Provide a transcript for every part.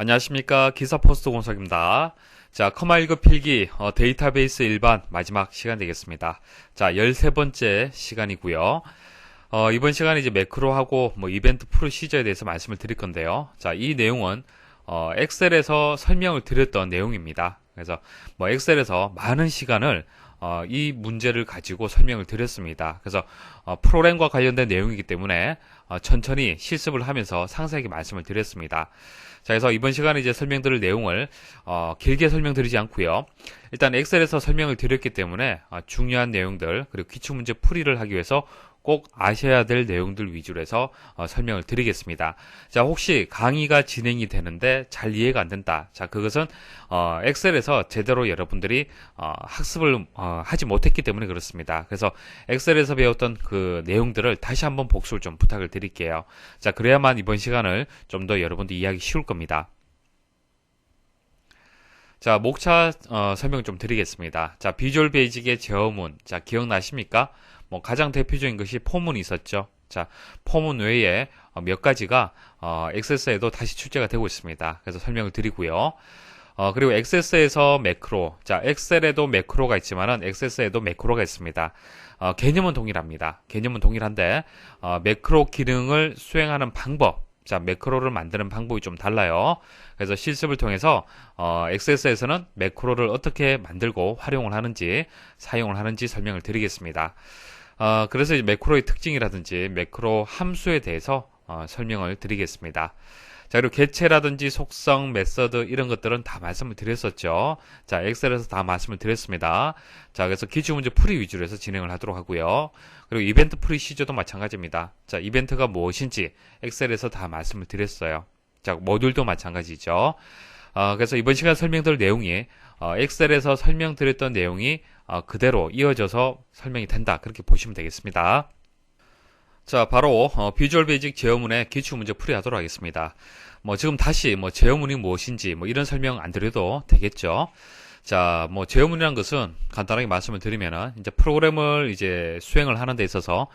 안녕하십니까. 기사포스트 공석입니다. 자, 커마1급 필기 데이터베이스 일반 마지막 시간 되겠습니다. 자, 13번째 시간이고요. 이번 시간에 이제 매크로하고 이벤트 프로시저에 대해서 말씀을 드릴 건데요. 자, 이 내용은 엑셀에서 설명을 드렸던 내용입니다. 그래서 엑셀에서 많은 시간을 이 문제를 가지고 설명을 드렸습니다. 그래서 프로그램과 관련된 내용이기 때문에 천천히 실습을 하면서 상세하게 말씀을 드렸습니다. 자, 그래서 이번 시간에 이제 설명드릴 내용을 길게 설명드리지 않고요. 일단 엑셀에서 설명을 드렸기 때문에 중요한 내용들 그리고 기출문제 풀이를 하기 위해서 꼭 아셔야 될 내용들 위주로 해서 설명을 드리겠습니다. 자, 혹시 강의가 진행이 되는데 잘 이해가 안 된다. 자, 그것은 엑셀에서 제대로 여러분들이 학습을 하지 못했기 때문에 그렇습니다. 그래서 엑셀에서 배웠던 그 내용들을 다시 한번 복습을 좀 부탁을 드릴게요. 자, 그래야만 이번 시간을 좀 더 여러분들 이해하기 쉬울 겁니다. 자, 목차 설명 좀 드리겠습니다. 자, 비주얼 베이직의 제어문. 자, 기억나십니까? 가장 대표적인 것이 포문이 있었죠. 자, 포문 외에 몇 가지가 엑세스에도 다시 출제가 되고 있습니다. 그래서 설명을 드리고요. 그리고 엑세스에서 매크로. 자, 엑셀에도 매크로가 있지만은 엑세스에도 매크로가 있습니다. 개념은 동일합니다. 개념은 동일한데 매크로 기능을 수행하는 방법. 자, 매크로를 만드는 방법이 좀 달라요. 그래서 실습을 통해서 엑세스에서는 매크로를 어떻게 만들고 활용을 하는지 사용을 하는지 설명을 드리겠습니다. 그래서 이제 매크로의 특징이라든지 매크로 함수에 대해서 설명을 드리겠습니다. 자, 그리고 개체라든지 속성, 메서드 이런 것들은 다 말씀을 드렸었죠. 자, 엑셀에서 다 말씀을 드렸습니다. 자, 그래서 기출문제 풀이 위주로 해서 진행을 하도록 하고요. 그리고 이벤트 프로시저도 마찬가지입니다. 자, 이벤트가 무엇인지 엑셀에서 다 말씀을 드렸어요. 자, 모듈도 마찬가지죠. 그래서 이번 시간 설명드릴 내용이 엑셀에서 설명드렸던 내용이 그대로 이어져서 설명이 된다. 그렇게 보시면 되겠습니다. 자, 바로 비주얼 베이직 제어문의 기출문제 풀이하도록 하겠습니다. 지금 다시 제어문이 무엇인지 이런 설명 안 드려도 되겠죠. 자, 제어문이라는 것은 간단하게 말씀을 드리면은 이제 프로그램을 이제 수행을 하는 데 있어서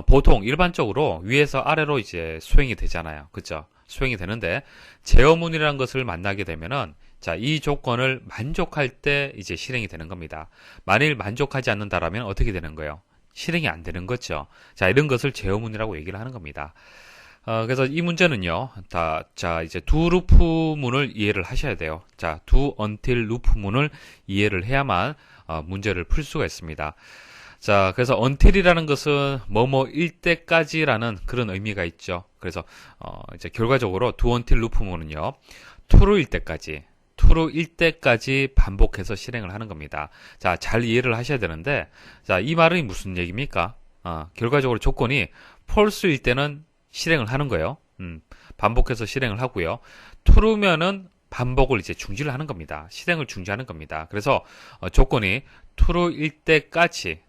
보통 일반적으로 위에서 아래로 이제 수행이 되잖아요. 그죠? 수행이 되는데 제어문이라는 것을 만나게 되면은 자, 이 조건을 만족할 때 이제 실행이 되는 겁니다. 만일 만족하지 않는다라면 어떻게 되는 거예요? 실행이 안 되는 거죠. 자, 이런 것을 제어문이라고 얘기를 하는 겁니다. 그래서 이 문제는요, 자, 이제 두 루프문을 이해를 하셔야 돼요. 자, 두 until 루프문을 이해를 해야만 문제를 풀 수가 있습니다. 자, 그래서 until이라는 것은 뭐뭐일 때까지라는 그런 의미가 있죠. 그래서 이제 결과적으로 두 until 루프문은요, true일 때까지. true일 때까지 반복해서 실행을 하는 겁니다. 자, 잘 이해를 하셔야 되는데, 자, 이 말은 무슨 얘기입니까? 결과적으로 조건이 false일 때는 실행을 하는 거예요. 반복해서 실행을 하고요. true면은 반복을 이제 중지를 하는 겁니다. 실행을 중지하는 겁니다. 그래서 조건이 true일 때까지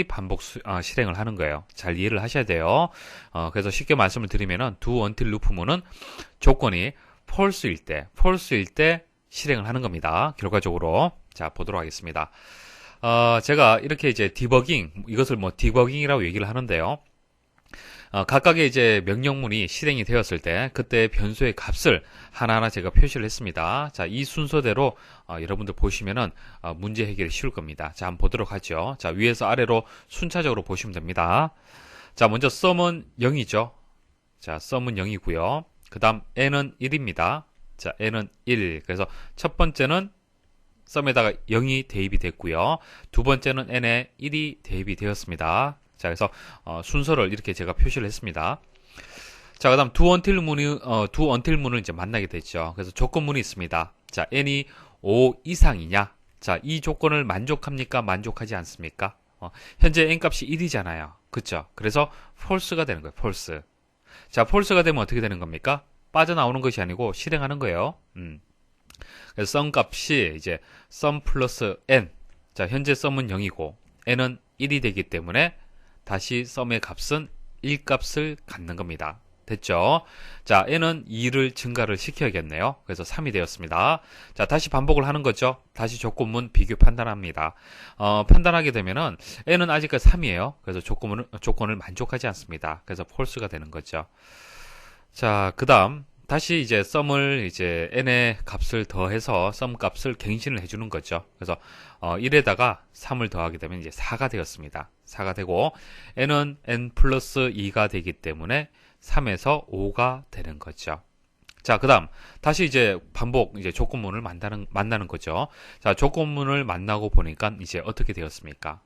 반복 실행을 하는 거예요. 잘 이해를 하셔야 돼요. 그래서 쉽게 말씀을 드리면은 do until 루프문은 조건이 false일 때 실행을 하는 겁니다. 결과적으로. 자, 보도록 하겠습니다. 제가 이렇게 이제 디버깅, 이것을 디버깅이라고 얘기를 하는데요. 각각의 이제 명령문이 실행이 되었을 때 그때 변수의 값을 하나하나 제가 표시를 했습니다. 자, 이 순서대로 여러분들 보시면은 문제 해결이 쉬울 겁니다. 자, 한번 보도록 하죠. 자, 위에서 아래로 순차적으로 보시면 됩니다. 자, 먼저 sum은 0이죠. 자, sum은 0이고요. 그 다음 n은 1입니다. 자, n은 1. 그래서 첫 번째는 sum에다가 0이 대입이 됐고요. 두 번째는 n에 1이 대입이 되었습니다. 자, 그래서 순서를 이렇게 제가 표시를 했습니다. 자, 그다음 do until 문을 이제 만나게 됐죠. 그래서 조건문이 있습니다. 자, n이 5 이상이냐? 자, 이 조건을 만족합니까? 만족하지 않습니까? 현재 n 값이 1이잖아요. 그렇죠? 그래서 false가 되는 거예요. false. 자, false가 되면 어떻게 되는 겁니까? 빠져나오는 것이 아니고 실행하는 거예요. 그래서 sum 값이 이제 sum 플러스 n. 자, 현재 sum은 0이고 n은 1이 되기 때문에 다시 sum의 값은 1값을 갖는 겁니다. 됐죠? 자, n은 2를 증가를 시켜야겠네요. 그래서 3이 되었습니다. 자, 다시 반복을 하는 거죠. 다시 조건문 비교 판단합니다. 판단하게 되면은 n은 아직까지 3이에요. 그래서 조건을 만족하지 않습니다. 그래서 false가 되는 거죠. 자, 그 다음 다시 이제 썸을 이제 n의 값을 더해서 썸 값을 갱신을 해주는 거죠. 그래서 1에다가 3을 더하게 되면 이제 4가 되었습니다. 4가 되고 n은 n 플러스 2가 되기 때문에 3에서 5가 되는 거죠. 자, 그 다음 다시 이제 반복 이제 조건문을 만나는 거죠. 자, 조건문을 만나고 보니까 이제 어떻게 되었습니까?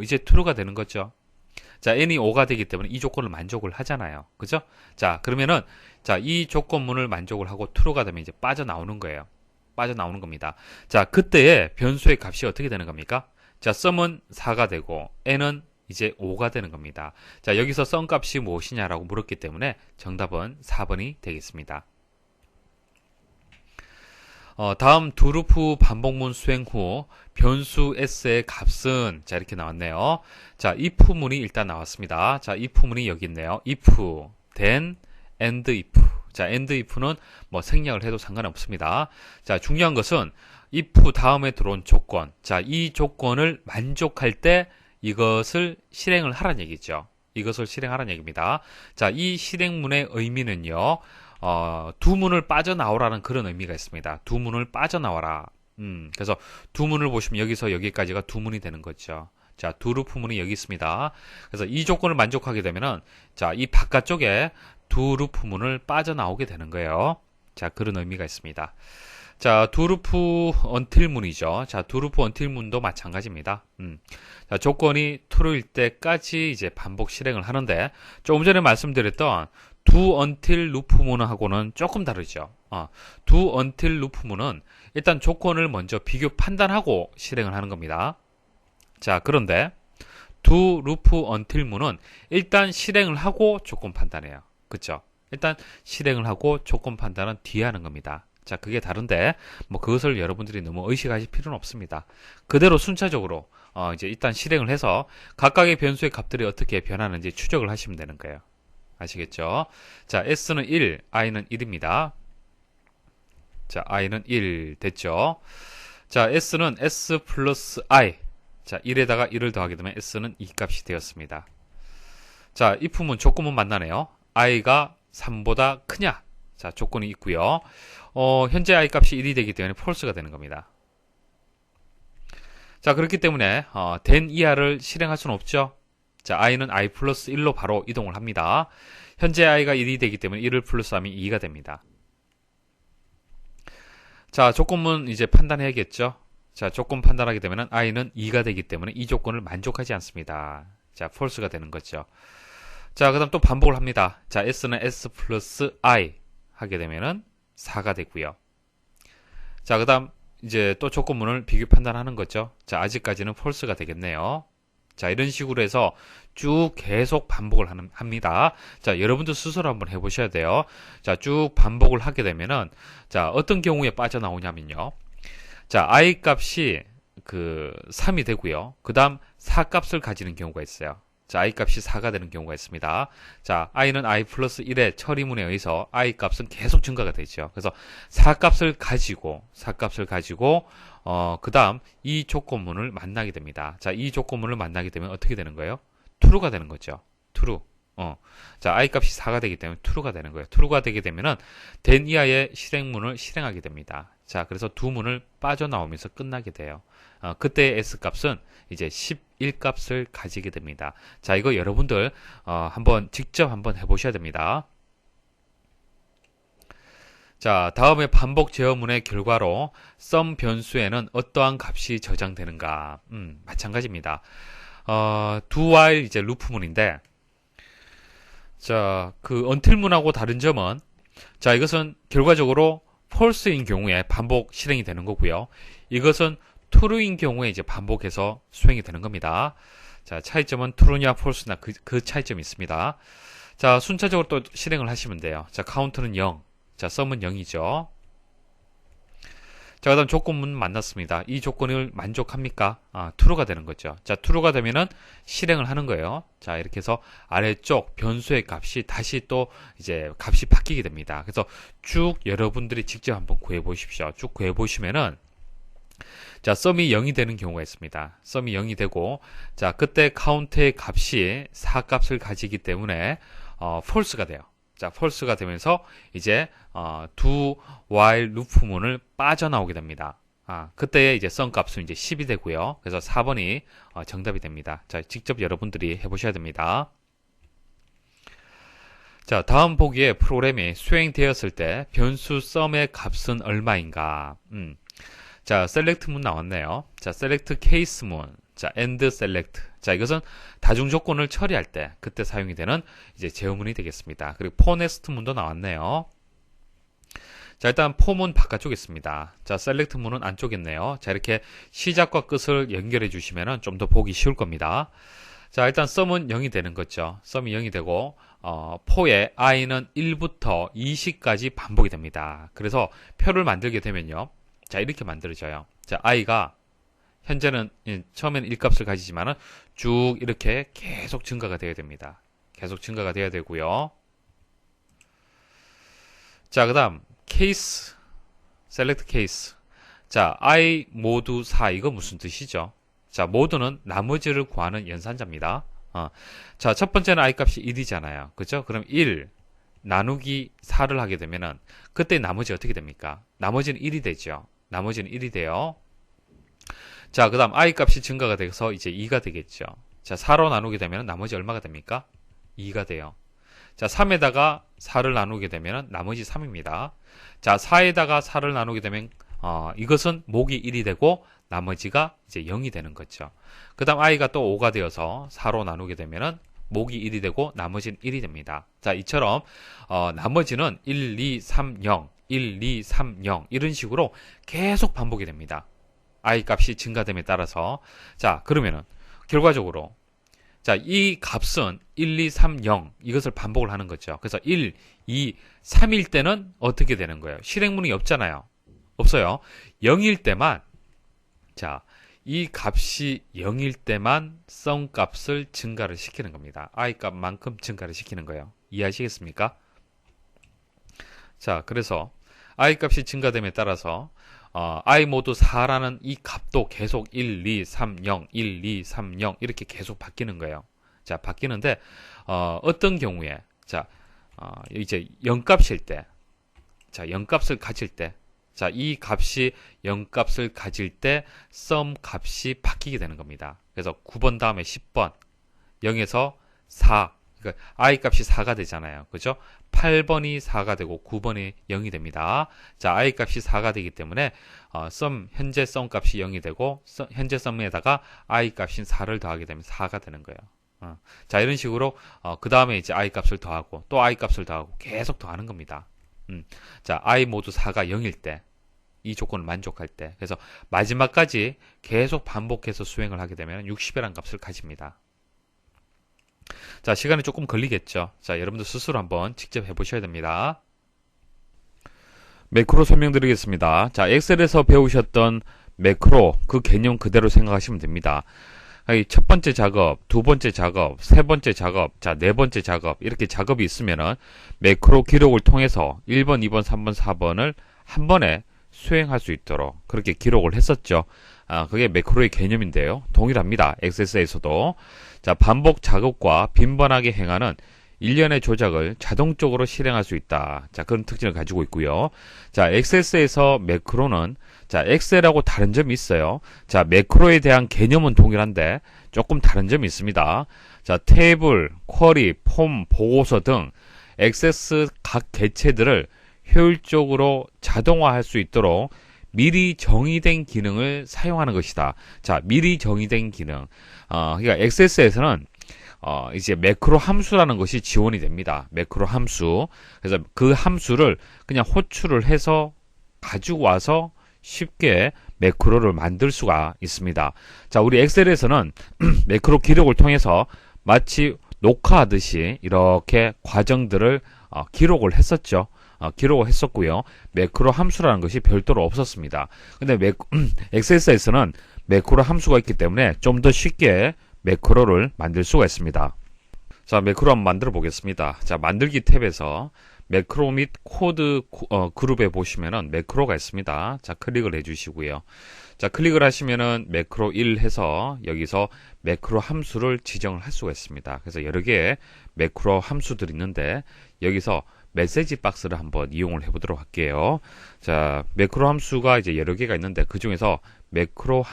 이제 true가 되는 거죠. 자, n이 5가 되기 때문에 이 조건을 만족을 하잖아요. 그죠? 자, 그러면은, 자, 이 조건문을 만족을 하고 true가 되면 이제 빠져나오는 거예요. 빠져나오는 겁니다. 자, 그때의 변수의 값이 어떻게 되는 겁니까? 자, sum은 4가 되고, n은 이제 5가 되는 겁니다. 자, 여기서 sum 값이 무엇이냐라고 물었기 때문에 정답은 4번이 되겠습니다. 다음 do 루프 반복문 수행 후 변수 s의 값은 자 이렇게 나왔네요. 자, if문이 일단 나왔습니다. 자, if문이 여기 있네요. if, then, and if. 자, and if는 뭐 생략을 해도 상관없습니다. 자, 중요한 것은 if 다음에 들어온 조건. 자, 이 조건을 만족할 때 이것을 실행을 하라는 얘기죠. 이것을 실행하라는 얘기입니다. 자, 이 실행문의 의미는요. 두 문을 빠져나오라는 그런 의미가 있습니다. 두 문을 빠져나와라. 그래서 두 문을 보시면 여기서 여기까지가 두 문이 되는 거죠. 자, do 루프 문이 여기 있습니다. 그래서 이 조건을 만족하게 되면은, 자, 이 바깥쪽에 do 루프 문을 빠져나오게 되는 거예요. 자, 그런 의미가 있습니다. 자, do 루프 until 문이죠. 자, do 루프 until 문도 마찬가지입니다. 자, 조건이 true일 때까지 이제 반복 실행을 하는데, 조금 전에 말씀드렸던 do until 루프문하고는 조금 다르죠. do until 루프문은 일단 조건을 먼저 비교 판단하고 실행을 하는 겁니다. 자, 그런데 do 루프 until 문은 일단 실행을 하고 조건 판단해요. 그쵸? 일단 실행을 하고 조건 판단은 뒤에 하는 겁니다. 자, 그게 다른데 뭐 그것을 여러분들이 너무 의식하실 필요는 없습니다. 그대로 순차적으로 이제 일단 실행을 해서 각각의 변수의 값들이 어떻게 변하는지 추적을 하시면 되는 거예요. 아시겠죠? 자, s는 1, i는 1입니다. 자, i는 1 됐죠? 자, s는 s 플러스 i. 자, 1에다가 1을 더하게 되면 s는 2 값이 되었습니다. 자, if문 조건문 만나네요. i가 3보다 크냐? 자, 조건이 있고요. 현재 i 값이 1이 되기 때문에 false가 되는 겁니다. 자, 그렇기 때문에 then 이하를 실행할 수는 없죠. 자, i는 i 플러스 1로 바로 이동을 합니다. 현재 i가 1이 되기 때문에 1을 플러스하면 2가 됩니다. 자, 조건문 이제 판단해야겠죠. 자, 조건 판단하게 되면 i는 2가 되기 때문에 이 조건을 만족하지 않습니다. 자, false가 되는 거죠. 자, 그 다음 또 반복을 합니다. 자, s는 s 플러스 i 하게 되면은 4가 되고요. 자, 그 다음 이제 또 조건문을 비교 판단하는 거죠. 자, 아직까지는 false가 되겠네요. 자, 이런 식으로 해서 쭉 계속 반복을 합니다. 자, 여러분도 스스로 한번 해보셔야 돼요. 자, 쭉 반복을 하게 되면은, 자, 어떤 경우에 빠져나오냐면요. 자, i 값이 3이 되고요. 그 다음 4 값을 가지는 경우가 있어요. 자, i 값이 4가 되는 경우가 있습니다. 자, i는 i 플러스 1의 처리문에 의해서 i 값은 계속 증가가 되죠. 그래서 4 값을 가지고, 그 다음 이 조건문을 만나게 됩니다. 자, 이 조건문을 만나게 되면 어떻게 되는 거예요? true가 되는 거죠. true. 자, i 값이 4가 되기 때문에 true가 되는 거예요. true가 되게 되면은 then 이하의 실행문을 실행하게 됩니다. 자, 그래서 두 문을 빠져나오면서 끝나게 돼요. 그때 s 값은 이제 11 값을 가지게 됩니다. 자, 이거 여러분들 직접 한번 해보셔야 됩니다. 자, 다음에 반복 제어문의 결과로 sum 변수에는 어떠한 값이 저장되는가? 마찬가지입니다. do while 이제 루프문인데, 자, until문하고 다른 점은, 자, 이것은 결과적으로 false인 경우에 반복 실행이 되는 거고요. 이것은 true인 경우에 이제 반복해서 수행이 되는 겁니다. 자, 차이점은 true냐 false냐 그 차이점이 있습니다. 자, 순차적으로 또 실행을 하시면 돼요. 자, 카운트는 0. 자, sum은 0이죠. 자, 그 다음 조건문 만났습니다. 이 조건을 만족합니까? true가 되는 거죠. 자, true가 되면은 실행을 하는 거예요. 자, 이렇게 해서 아래쪽 변수의 값이 다시 또 이제 값이 바뀌게 됩니다. 그래서 쭉 여러분들이 직접 한번 구해 보십시오. 쭉 구해 보시면은, 자, sum이 0이 되는 경우가 있습니다. sum이 0이 되고, 자, 그때 카운트의 값이 4 값을 가지기 때문에 false가 돼요. 자, false가 되면서 이제 do while 루프문을 빠져나오게 됩니다. 그때의 이제 썸 값은 이제 10이 되고요. 그래서 4번이 정답이 됩니다. 자, 직접 여러분들이 해보셔야 됩니다. 자, 다음 보기에 프로그램이 수행되었을 때 변수 썸의 값은 얼마인가? 자, select 문 나왔네요. 자, select case 문. 자, and select. 자, 이것은 다중 조건을 처리할 때 그때 사용이 되는 이제 제어문이 되겠습니다. 그리고 for next 문도 나왔네요. 자, 일단 for 문 바깥쪽에 있습니다. 자, select 문은 안쪽에 있네요. 자, 이렇게 시작과 끝을 연결해 주시면은 좀 더 보기 쉬울 겁니다. 자, 일단 sum은 0이 되는 거죠. sum이 0이 되고 for의 i는 1부터 20까지 반복이 됩니다. 그래서 표를 만들게 되면요. 자, 이렇게 만들어져요. 자, i가 현재는 처음에는 1값을 가지지만은 쭉 이렇게 계속 증가가 되어야 됩니다. 계속 증가가 되어야 되고요. 자, 그다음 case, select case. 자, i 모두 4 이거 무슨 뜻이죠? 자, 모두는 나머지를 구하는 연산자입니다. 자, 첫 번째는 i 값이 1이잖아요. 그죠? 그럼 1 나누기 4를 하게 되면은 그때 나머지 어떻게 됩니까? 나머지는 1이 되죠. 나머지는 1이 돼요. 자, 그 다음 i 값이 증가가 돼서 이제 2가 되겠죠. 자, 4로 나누게 되면 나머지 얼마가 됩니까? 2가 돼요. 자, 3에다가 4를 나누게 되면 나머지 3입니다. 자, 4에다가 4를 나누게 되면 이것은 목이 1이 되고 나머지가 이제 0이 되는 거죠. 그 다음 i가 또 5가 되어서 4로 나누게 되면 목이 1이 되고 나머지는 1이 됩니다. 자, 이처럼 나머지는 1, 2, 3, 0, 1, 2, 3, 0 이런 식으로 계속 반복이 됩니다. i 값이 증가됨에 따라서. 자, 그러면은 결과적으로 자, 이 값은 1, 2, 3, 0 이것을 반복을 하는 거죠. 그래서 1, 2, 3일 때는 어떻게 되는 거예요? 실행문이 없잖아요. 없어요. 0일 때만 자, 이 값이 0일 때만 sum 값을 증가를 시키는 겁니다. i 값만큼 증가를 시키는 거예요. 이해하시겠습니까? 자, 그래서 i 값이 증가됨에 따라서 i 모두 4라는 이 값도 계속 1, 2, 3, 0, 1, 2, 3, 0 이렇게 계속 바뀌는 거예요. 자, 바뀌는데 어떤 경우에 자, 이제 0값일 때 자, 0값을 가질 때 자, 이 값이 0값을 가질 때 sum 값이 바뀌게 되는 겁니다. 그래서 9번 다음에 10번 0에서 4 그러니까 i 값이 4가 되잖아요. 그죠? 8번이 4가 되고 9번이 0이 됩니다. 자, i 값이 4가 되기 때문에 현재 sum 값이 0이 되고 현재 sum에다가 i 값인 4를 더하게 되면 4가 되는 거예요. 자, 이런 식으로 그 다음에 이제 i 값을 더하고 또 i 값을 더하고 계속 더하는 겁니다. 자, i 모두 4가 0일 때 이 조건을 만족할 때 그래서 마지막까지 계속 반복해서 수행을 하게 되면 60이라는 값을 가집니다. 자, 시간이 조금 걸리겠죠. 자, 여러분들 스스로 한번 직접 해보셔야 됩니다. 매크로 설명드리겠습니다. 자, 엑셀에서 배우셨던 매크로 그 개념 그대로 생각하시면 됩니다. 첫 번째 작업, 두 번째 작업, 세 번째 작업, 자, 네 번째 작업 이렇게 작업이 있으면은 매크로 기록을 통해서 1번, 2번, 3번, 4번을 한 번에 수행할 수 있도록 그렇게 기록을 했었죠. 그게 매크로의 개념인데요. 동일합니다. 엑셀에서도. 자, 반복 작업과 빈번하게 행하는 일련의 조작을 자동적으로 실행할 수 있다. 자, 그런 특징을 가지고 있고요. 자, 엑셀에서 매크로는 자, 엑셀하고 다른 점이 있어요. 자, 매크로에 대한 개념은 동일한데 조금 다른 점이 있습니다. 자, 테이블, 쿼리, 폼, 보고서 등 엑세스 각 개체들을 효율적으로 자동화할 수 있도록 미리 정의된 기능을 사용하는 것이다. 자, 미리 정의된 기능. 그러니까 엑세스에서는 이제 매크로 함수라는 것이 지원이 됩니다. 매크로 함수. 그래서 그 함수를 그냥 호출을 해서 가지고 와서 쉽게 매크로를 만들 수가 있습니다. 자, 우리 엑셀에서는 매크로 기록을 통해서 마치 녹화하듯이 이렇게 과정들을 기록을 했었죠. 기록을 했었고요. 매크로 함수라는 것이 별도로 없었습니다. 근데 엑셀에서는 매크로 함수가 있기 때문에 좀 더 쉽게 매크로를 만들 수가 있습니다. 자, 매크로 한번 만들어 보겠습니다. 자, 만들기 탭에서 매크로 및 코드 그룹에 보시면은 매크로가 있습니다. 자, 클릭을 해주시고요. 자, 클릭을 하시면은 매크로 1 해서 여기서 매크로 함수를 지정을 할 수가 있습니다. 그래서 여러 개의 매크로 함수들이 있는데 여기서 메시지 박스를 한번 이용을 해보도록 할게요. 자, 매크로 함수가 이제 여러 개가 있는데 그 중에서 매크로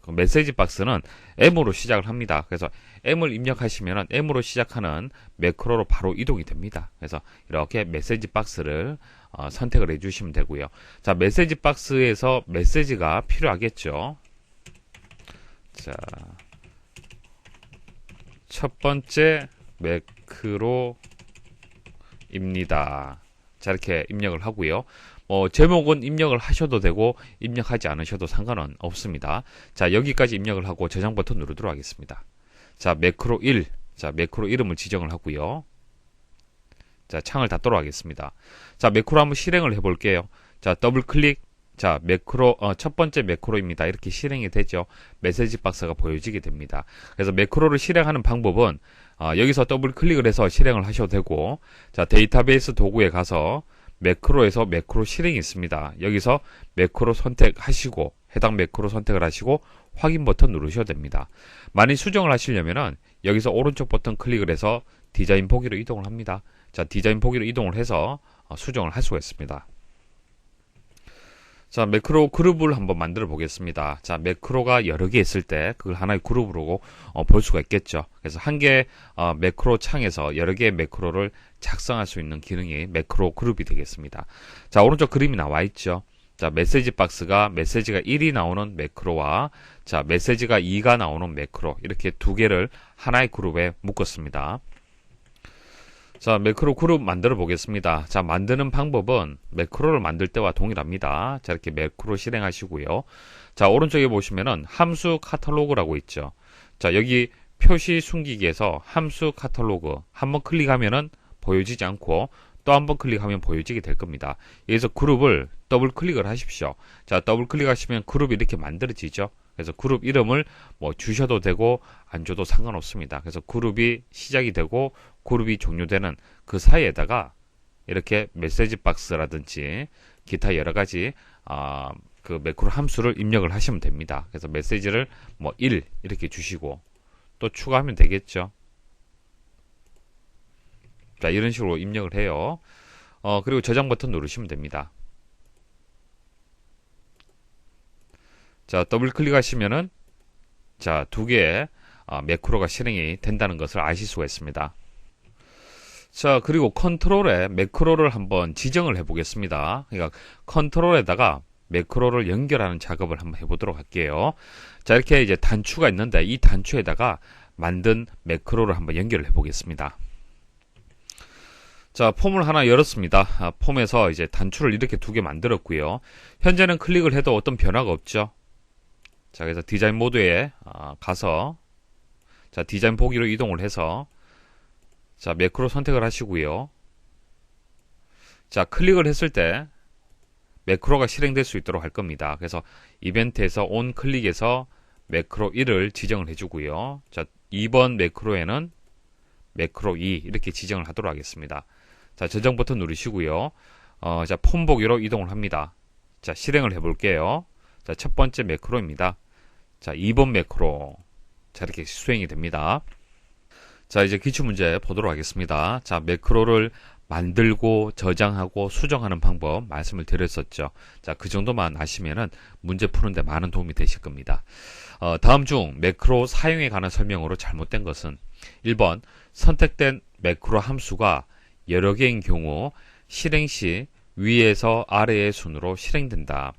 메시지 박스는 M으로 시작을 합니다. 그래서 M을 입력하시면 M으로 시작하는 매크로로 바로 이동이 됩니다. 그래서 이렇게 메시지 박스를 선택을 해주시면 되고요. 자, 메시지 박스에서 메시지가 필요하겠죠. 자, 첫 번째 매크로입니다. 자, 이렇게 입력을 하고요. 제목은 입력을 하셔도 되고 입력하지 않으셔도 상관은 없습니다. 자, 여기까지 입력을 하고 저장 버튼 누르도록 하겠습니다. 자, 매크로 1. 자, 매크로 이름을 지정을 하고요. 자, 창을 닫도록 하겠습니다. 자, 매크로 한번 실행을 해 볼게요. 자, 더블 클릭. 자, 매크로 첫 번째 매크로입니다. 이렇게 실행이 되죠. 메시지 박스가 보여지게 됩니다. 그래서 매크로를 실행하는 방법은 여기서 더블 클릭을 해서 실행을 하셔도 되고, 자, 데이터베이스 도구에 가서 매크로에서 매크로 실행이 있습니다. 여기서 매크로 선택하시고 해당 매크로 선택을 하시고 확인 버튼 누르셔도 됩니다. 만약 수정을 하시려면은 여기서 오른쪽 버튼 클릭을 해서 디자인 보기로 이동을 합니다. 자, 디자인 보기로 이동을 해서 수정을 할 수가 있습니다. 자, 매크로 그룹을 한번 만들어 보겠습니다. 자, 매크로가 여러 개 있을 때 그걸 하나의 그룹으로 볼 수가 있겠죠. 그래서 한 개의 매크로 창에서 여러 개의 매크로를 작성할 수 있는 기능이 매크로 그룹이 되겠습니다. 자, 오른쪽 그림이 나와 있죠. 자, 메시지 박스가 메시지가 1이 나오는 매크로와 자, 메시지가 2가 나오는 매크로, 이렇게 두 개를 하나의 그룹에 묶었습니다. 자, 매크로 그룹 만들어 보겠습니다. 자, 만드는 방법은 매크로를 만들 때와 동일합니다. 자, 이렇게 매크로 실행하시고요. 자, 오른쪽에 보시면은 함수 카탈로그라고 있죠. 자, 여기 표시 숨기기에서 함수 카탈로그 한번 클릭하면은 보여지지 않고 또 한번 클릭하면 보여지게 될 겁니다. 여기서 그룹을 더블 클릭을 하십시오. 자, 더블 클릭하시면 그룹이 이렇게 만들어지죠. 그래서 그룹 이름을 주셔도 되고 안 줘도 상관없습니다. 그래서 그룹이 시작이 되고 그룹이 종료되는 그 사이에다가 이렇게 메시지 박스라든지 기타 여러 가지 그 매크로 함수를 입력을 하시면 됩니다. 그래서 메시지를 1 이렇게 주시고 또 추가하면 되겠죠. 자, 이런 식으로 입력을 해요. 그리고 저장 버튼 누르시면 됩니다. 자, 더블 클릭하시면은 자, 두 개의 매크로가 실행이 된다는 것을 아실 수가 있습니다. 자, 그리고 컨트롤에 매크로를 한번 지정을 해 보겠습니다. 그러니까 컨트롤에다가 매크로를 연결하는 작업을 한번 해보도록 할게요. 자, 이렇게 이제 단추가 있는데 이 단추에다가 만든 매크로를 한번 연결을 해 보겠습니다. 자, 폼을 하나 열었습니다. 폼에서 이제 단추를 이렇게 두 개 만들었고요. 현재는 클릭을 해도 어떤 변화가 없죠. 자, 그래서 디자인 모드에 가서 자, 디자인 보기로 이동을 해서 자, 매크로 선택을 하시고요. 자, 클릭을 했을 때 매크로가 실행될 수 있도록 할 겁니다. 그래서 이벤트에서 온 클릭에서 매크로 1을 지정을 해주고요. 자, 2번 매크로에는 매크로 2 이렇게 지정을 하도록 하겠습니다. 자, 저장 버튼 누르시고요. 자, 폼 보기로 이동을 합니다. 자, 실행을 해볼게요. 자, 첫 번째 매크로입니다. 자, 2번 매크로. 자, 이렇게 수행이 됩니다. 자, 이제 기출문제 보도록 하겠습니다. 자, 매크로를 만들고 저장하고 수정하는 방법 말씀을 드렸었죠. 자, 그 정도만 아시면은 문제 푸는데 많은 도움이 되실 겁니다. 다음 중 매크로 사용에 관한 설명으로 잘못된 것은 1번 선택된 매크로 함수가 여러 개인 경우 실행 시 위에서 아래의 순으로 실행된다.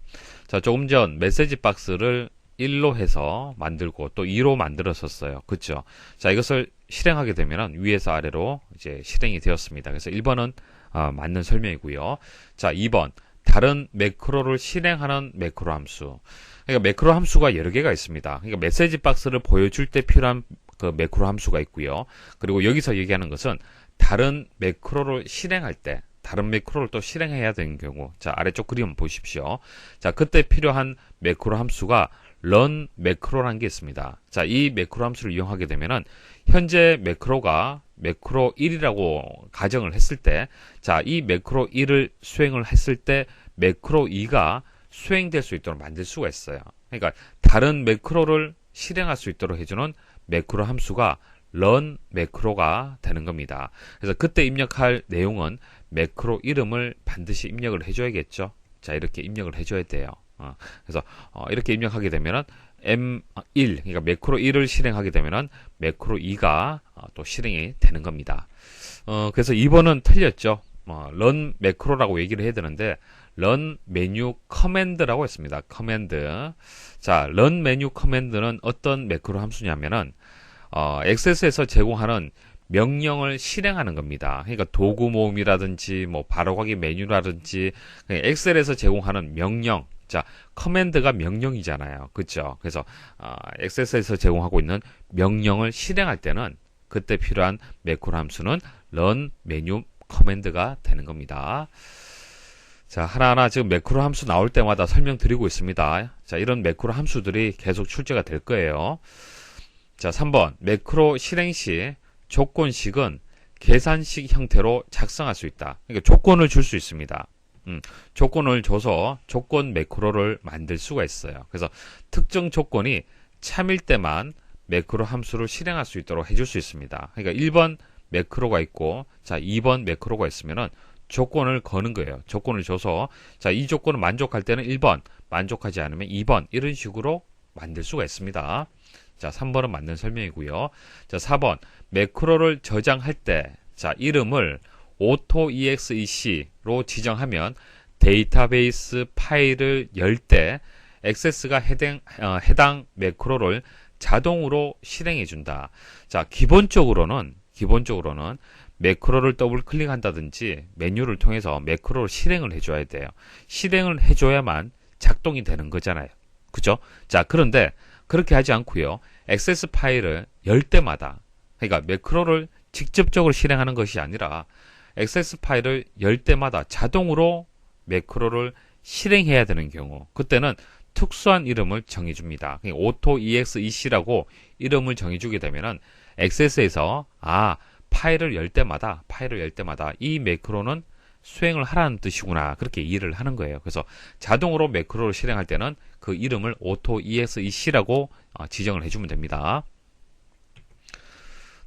자, 조금 전 메시지 박스를 1로 해서 만들고 또 2로 만들었었어요. 그렇죠? 자, 이것을 실행하게 되면 위에서 아래로 이제 실행이 되었습니다. 그래서 1번은 맞는 설명이고요. 자, 2번 다른 매크로를 실행하는 매크로 함수. 그러니까 매크로 함수가 여러 개가 있습니다. 그러니까 메시지 박스를 보여줄 때 필요한 그 매크로 함수가 있고요. 그리고 여기서 얘기하는 것은 다른 매크로를 실행할 때 다른 매크로를 또 실행해야 되는 경우. 자, 아래쪽 그림 보십시오. 자, 그때 필요한 매크로 함수가 run 매크로라는 게 있습니다. 자, 이 매크로 함수를 이용하게 되면은 현재 매크로가 매크로 1이라고 가정을 했을 때, 자, 이 매크로 1을 수행을 했을 때 매크로 2가 수행될 수 있도록 만들 수가 있어요. 그러니까 다른 매크로를 실행할 수 있도록 해주는 매크로 함수가 run 매크로가 되는 겁니다. 그래서 그때 입력할 내용은 매크로 이름을 반드시 입력을 해줘야겠죠. 자, 이렇게 입력을 해줘야 돼요. 그래서 이렇게 입력하게 되면은 M1, 그러니까 매크로 1을 실행하게 되면은 매크로 2가 또 실행이 되는 겁니다. 그래서 2번은 틀렸죠. run 매크로라고 얘기를 해야 되는데 run 메뉴 커맨드라고 했습니다. 커맨드. 자, run 메뉴 커맨드는 어떤 매크로 함수냐면은 액세스에서 제공하는 명령을 실행하는 겁니다. 그러니까 도구 모음이라든지 뭐 바로가기 메뉴라든지 엑셀에서 제공하는 명령. 자, 커맨드가 명령이잖아요. 그렇죠? 그래서 액세스에서 제공하고 있는 명령을 실행할 때는 그때 필요한 매크로 함수는 run 메뉴 커맨드가 되는 겁니다. 자, 하나하나 지금 매크로 함수 나올 때마다 설명드리고 있습니다. 자, 이런 매크로 함수들이 계속 출제가 될 거예요. 자, 3번 매크로 실행 시 조건식은 계산식 형태로 작성할 수 있다. 그러니까 조건을 줄 수 있습니다. 조건을 줘서 조건 매크로를 만들 수가 있어요. 그래서 특정 조건이 참일 때만 매크로 함수를 실행할 수 있도록 해줄 수 있습니다. 그러니까 1번 매크로가 있고, 자, 2번 매크로가 있으면은 조건을 거는 거예요. 조건을 줘서, 자, 이 조건을 만족할 때는 1번, 만족하지 않으면 2번, 이런 식으로 만들 수가 있습니다. 자, 3번은 맞는 설명이고요. 자, 4번 매크로를 저장할 때, 자, 이름을 AutoExec로 지정하면 데이터베이스 파일을 열 때 액세스가 해당 매크로를 자동으로 실행해 준다. 자, 기본적으로는 매크로를 더블 클릭한다든지 메뉴를 통해서 매크로를 실행을 해줘야 돼요. 실행을 해줘야만 작동이 되는 거잖아요. 그죠? 자, 그런데 그렇게 하지 않고요. 액세스 파일을 열 때마다, 그러니까 매크로를 직접적으로 실행하는 것이 아니라 액세스 파일을 열 때마다 자동으로 매크로를 실행해야 되는 경우, 그때는 특수한 이름을 정해줍니다. AutoExec라고 이름을 정해주게 되면은 액세스에서 파일을 열 때마다 이 매크로는 수행을 하라는 뜻이구나, 그렇게 이해를 하는 거예요. 그래서 자동으로 매크로를 실행할 때는 그 이름을 AutoExec라고 지정을 해주면 됩니다.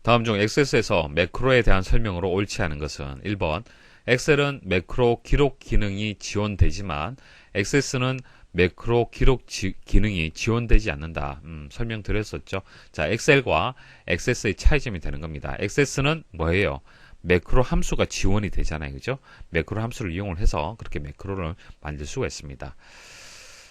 다음 중 액세스에서 매크로에 대한 설명으로 옳지 않은 것은 1번 엑셀은 매크로 기록 기능이 지원되지만 액세스는 매크로 기록 기능이 지원되지 않는다. 설명드렸었죠. 자, 엑셀과 액세스의 차이점이 되는 겁니다. 액세스는 뭐예요? 매크로 함수가 지원이 되잖아요. 그죠? 매크로 함수를 이용을 해서 그렇게 매크로를 만들 수가 있습니다.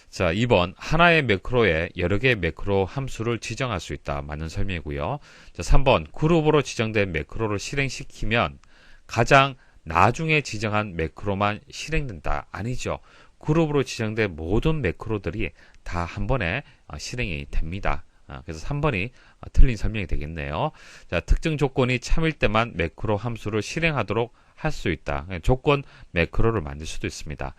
자, 2번 하나의 매크로에 여러 개의 매크로 함수를 지정할 수 있다. 맞는 설명이고요. 자, 3번 그룹으로 지정된 매크로를 실행시키면 가장 나중에 지정한 매크로만 실행된다. 아니죠. 그룹으로 지정된 모든 매크로들이 다 한 번에 실행이 됩니다. 그래서 3번이 틀린 설명이 되겠네요. 자, 특정 조건이 참일 때만 매크로 함수를 실행하도록 할 수 있다. 조건 매크로를 만들 수도 있습니다.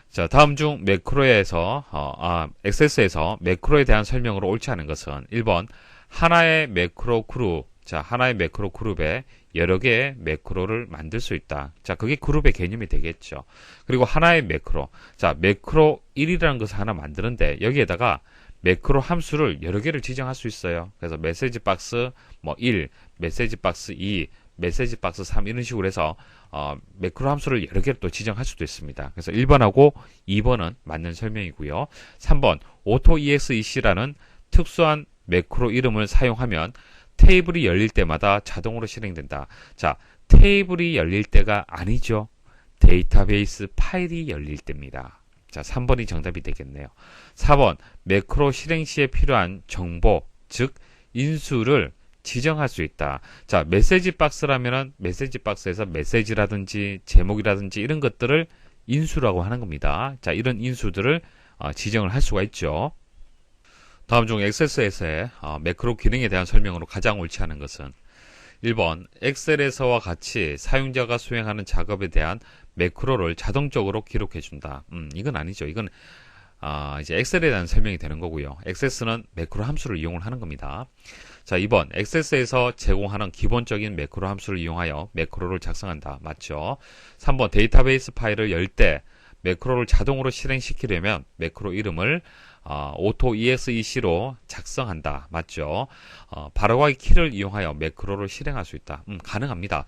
자, 다음 중 매크로에서 액세스에서 매크로에 대한 설명으로 옳지 않은 것은 1번 하나의 매크로 그룹, 자, 하나의 매크로 그룹에 여러 개의 매크로를 만들 수 있다. 자, 그게 그룹의 개념이 되겠죠. 그리고 하나의 매크로, 자, 매크로 1이라는 것을 하나 만드는데 여기에다가 매크로 함수를 여러 개를 지정할 수 있어요. 그래서 메시지 박스 1, 메시지 박스 2, 메시지 박스 3 이런 식으로 해서 매크로 함수를 여러 개를 또 지정할 수도 있습니다. 그래서 1번하고 2번은 맞는 설명이고요. 3번 AutoExec라는 특수한 매크로 이름을 사용하면 테이블이 열릴 때마다 자동으로 실행된다. 자, 테이블이 열릴 때가 아니죠. 데이터베이스 파일이 열릴 때입니다. 자, 3번이 정답이 되겠네요. 4번 매크로 실행 시에 필요한 정보, 즉 인수를 지정할 수 있다. 자, 메시지 박스라면은 메시지 박스에서 메시지라든지 제목이라든지 이런 것들을 인수라고 하는 겁니다. 자, 이런 인수들을 지정을 할 수가 있죠. 다음 중 액세스에서의 매크로 기능에 대한 설명으로 가장 옳지 않은 것은 1번 엑셀에서와 같이 사용자가 수행하는 작업에 대한 매크로를 자동적으로 기록해준다. 이건 아니죠. 이건 이제 엑셀에 대한 설명이 되는 거고요. 액세스는 매크로 함수를 이용을 하는 겁니다. 자, 2번 액세스에서 제공하는 기본적인 매크로 함수를 이용하여 매크로를 작성한다. 맞죠? 3번 데이터베이스 파일을 열 때 매크로를 자동으로 실행시키려면 매크로 이름을 auto exec로 작성한다. 맞죠? 바로가기 키를 이용하여 매크로를 실행할 수 있다. 가능합니다.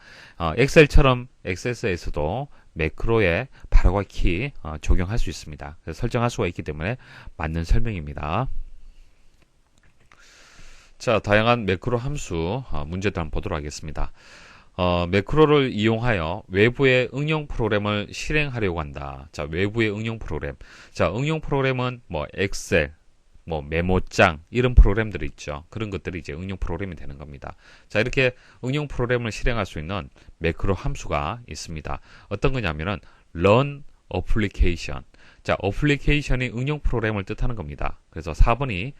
엑셀처럼 액세스에서도 매크로에 바로가기 키 적용할 수 있습니다. 그래서 설정할 수가 있기 때문에 맞는 설명입니다. 자, 다양한 매크로 함수 문제들 한번 보도록 하겠습니다. 매크로를 이용하여 외부의 응용 프로그램을 실행하려고 한다. 자, 외부의 응용 프로그램. 자, 응용 프로그램은 뭐 엑셀, 뭐 메모장 이런 프로그램들이 있죠. 그런 것들이 이제 응용 프로그램이 되는 겁니다. 자, 이렇게 응용 프로그램을 실행할 수 있는 매크로 함수가 있습니다. 어떤 거냐면은 run application. 자, 어플리케이션이 응용 프로그램을 뜻하는 겁니다. 그래서 4번이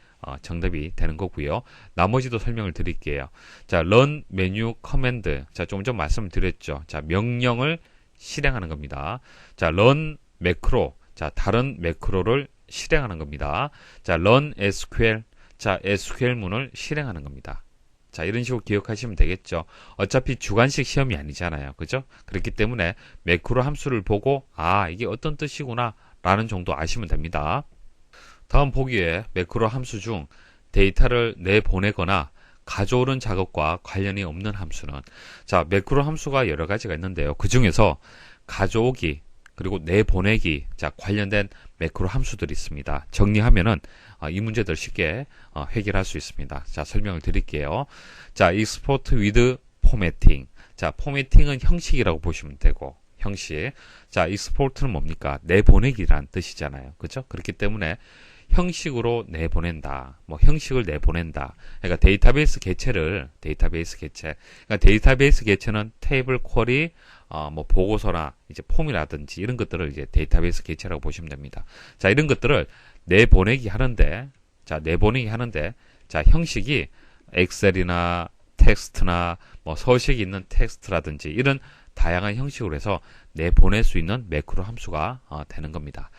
정답이 되는 거고요. 나머지도 설명을 드릴게요. 자, run 메뉴 커맨드. 자, 좀 전 말씀드렸죠. 자, 명령을 실행하는 겁니다. 자, run 매크로. 자, 다른 매크로를 실행하는 겁니다. 자, run SQL. 자, SQL문을 실행하는 겁니다. 자, 이런 식으로 기억하시면 되겠죠. 어차피 주관식 시험이 아니잖아요. 그죠? 그렇기 때문에 매크로 함수를 보고 이게 어떤 뜻이구나 라는 정도 아시면 됩니다. 다음 보기에 매크로 함수 중 데이터를 내보내거나 가져오는 작업과 관련이 없는 함수는, 자, 매크로 함수가 여러 가지가 있는데요. 그 중에서 가져오기 그리고 내보내기, 자, 관련된 매크로 함수들이 있습니다. 정리하면은 이 문제들 쉽게 해결할 수 있습니다. 자, 설명을 드릴게요. 자, export with formatting. 자, 포매팅은 형식이라고 보시면 되고, 형식. 자, export는 뭡니까? 내보내기란 뜻이잖아요. 그죠? 그렇기 때문에 형식으로 내보낸다. 뭐 형식을 내보낸다. 그러니까 데이터베이스 개체를 그러니까 데이터베이스 개체는 테이블 쿼리, 뭐 보고서나 이제 폼이라든지 이런 것들을 이제 데이터베이스 개체라고 보시면 됩니다. 자, 이런 것들을 내보내기 하는데, 자, 형식이 엑셀이나 텍스트나 뭐 서식이 있는 텍스트라든지 이런 다양한 형식으로 해서 내보낼 수 있는 매크로 함수가 되는 겁니다.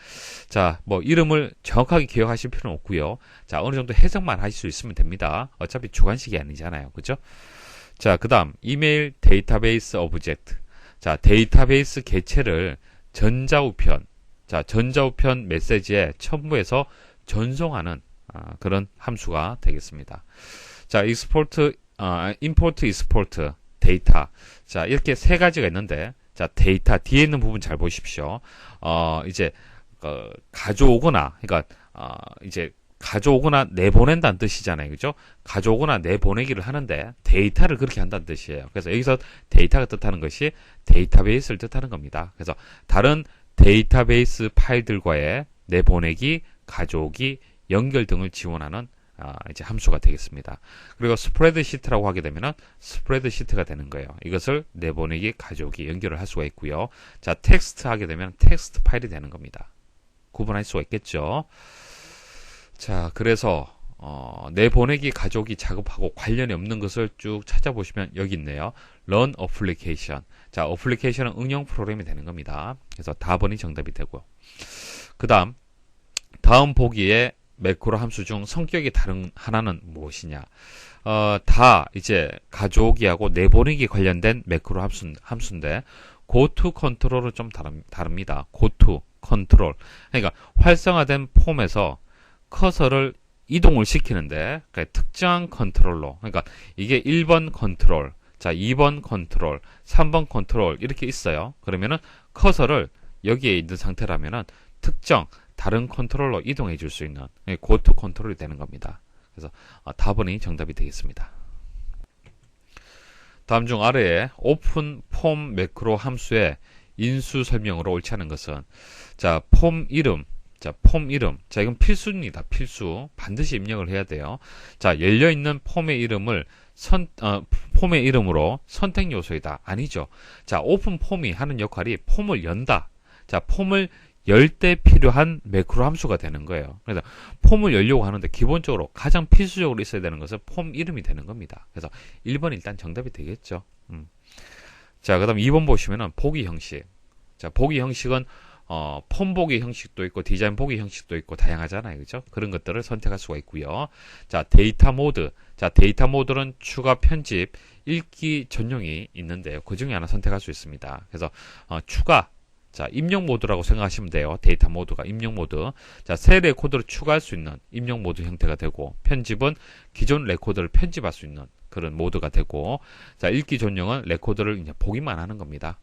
자, 뭐 이름을 정확하게 기억하실 필요는 없고요. 자, 어느 정도 해석만 하실 수 있으면 됩니다. 어차피 주관식이 아니잖아요. 그죠? 자, 그 다음 이메일 데이터베이스 오브젝트. 자, 데이터베이스 개체를 전자우편 메시지에 첨부해서 전송하는 그런 함수가 되겠습니다. 자, import, export, 데이터. 자, 이렇게 세 가지가 있는데, 자, 데이터 뒤에 있는 부분 잘 보십시오. 이제 가져오거나, 그러니까 이제 가져오거나 내보낸다는 뜻이잖아요. 그죠? 가져오거나 내보내기를 하는데 데이터를 그렇게 한다는 뜻이에요. 그래서 여기서 데이터가 뜻하는 것이 데이터베이스를 뜻하는 겁니다. 그래서 다른 데이터베이스 파일들과의 내보내기, 가져오기, 연결 등을 지원하는 이제 함수가 되겠습니다. 그리고 스프레드시트라고 하게 되면은 스프레드시트가 되는 거예요. 이것을 내보내기, 가져오기, 연결을 할 수가 있고요. 자, 텍스트 하게 되면 텍스트 파일이 되는 겁니다. 구분할 수가 있겠죠. 자, 그래서 내보내기, 가져오기 작업하고 관련이 없는 것을 쭉 찾아보시면 여기 있네요. run application. 자, application은 응용 프로그램이 되는 겁니다. 그래서 답번이 정답이 되고요. 그 다음 보기에 매크로 함수 중 성격이 다른 하나는 무엇이냐? 다 이제 가져오기하고 내보내기 관련된 매크로 함수인데 goto 컨트롤은 좀 다릅니다. goto 컨트롤. 그러니까 활성화된 폼에서 커서를 이동을 시키는데 그러니까 특정한 컨트롤로, 그러니까 이게 1번 컨트롤, 자, 2번 컨트롤, 3번 컨트롤 이렇게 있어요. 그러면은 커서를 여기에 있는 상태라면은 특정 다른 컨트롤로 이동해 줄 수 있는 고토 컨트롤이 되는 겁니다. 그래서 답번이 정답이 되겠습니다. 다음 중 아래에 오픈 폼 매크로 함수의 인수 설명으로 옳지 않은 것은, 자, 폼 이름. 자, 이건 필수입니다. 필수. 반드시 입력을 해야 돼요. 자, 열려있는 폼의 이름을 폼의 이름으로 선택 요소이다. 아니죠. 자, 오픈 폼이 하는 역할이 폼을 연다. 자, 폼을 열 때 필요한 매크로 함수가 되는 거예요. 그래서 폼을 열려고 하는데 기본적으로 가장 필수적으로 있어야 되는 것은 폼 이름이 되는 겁니다. 그래서 1번 일단 정답이 되겠죠. 자, 그 다음 2번 보시면은 보기 형식. 자, 보기 형식은 폼 보기 형식도 있고 디자인 보기 형식도 있고 다양하잖아요. 그죠? 그런 것들을 선택할 수가 있고요. 자, 데이터 모드. 자, 데이터 모드는 추가 편집, 읽기 전용이 있는데요. 그 중에 하나 선택할 수 있습니다. 그래서 추가, 자, 입력 모드라고 생각하시면 돼요. 데이터 모드가 입력 모드. 자, 새 레코드를 추가할 수 있는 입력 모드 형태가 되고, 편집은 기존 레코드를 편집할 수 있는 그런 모드가 되고, 자, 읽기 전용은 레코드를 이제 보기만 하는 겁니다.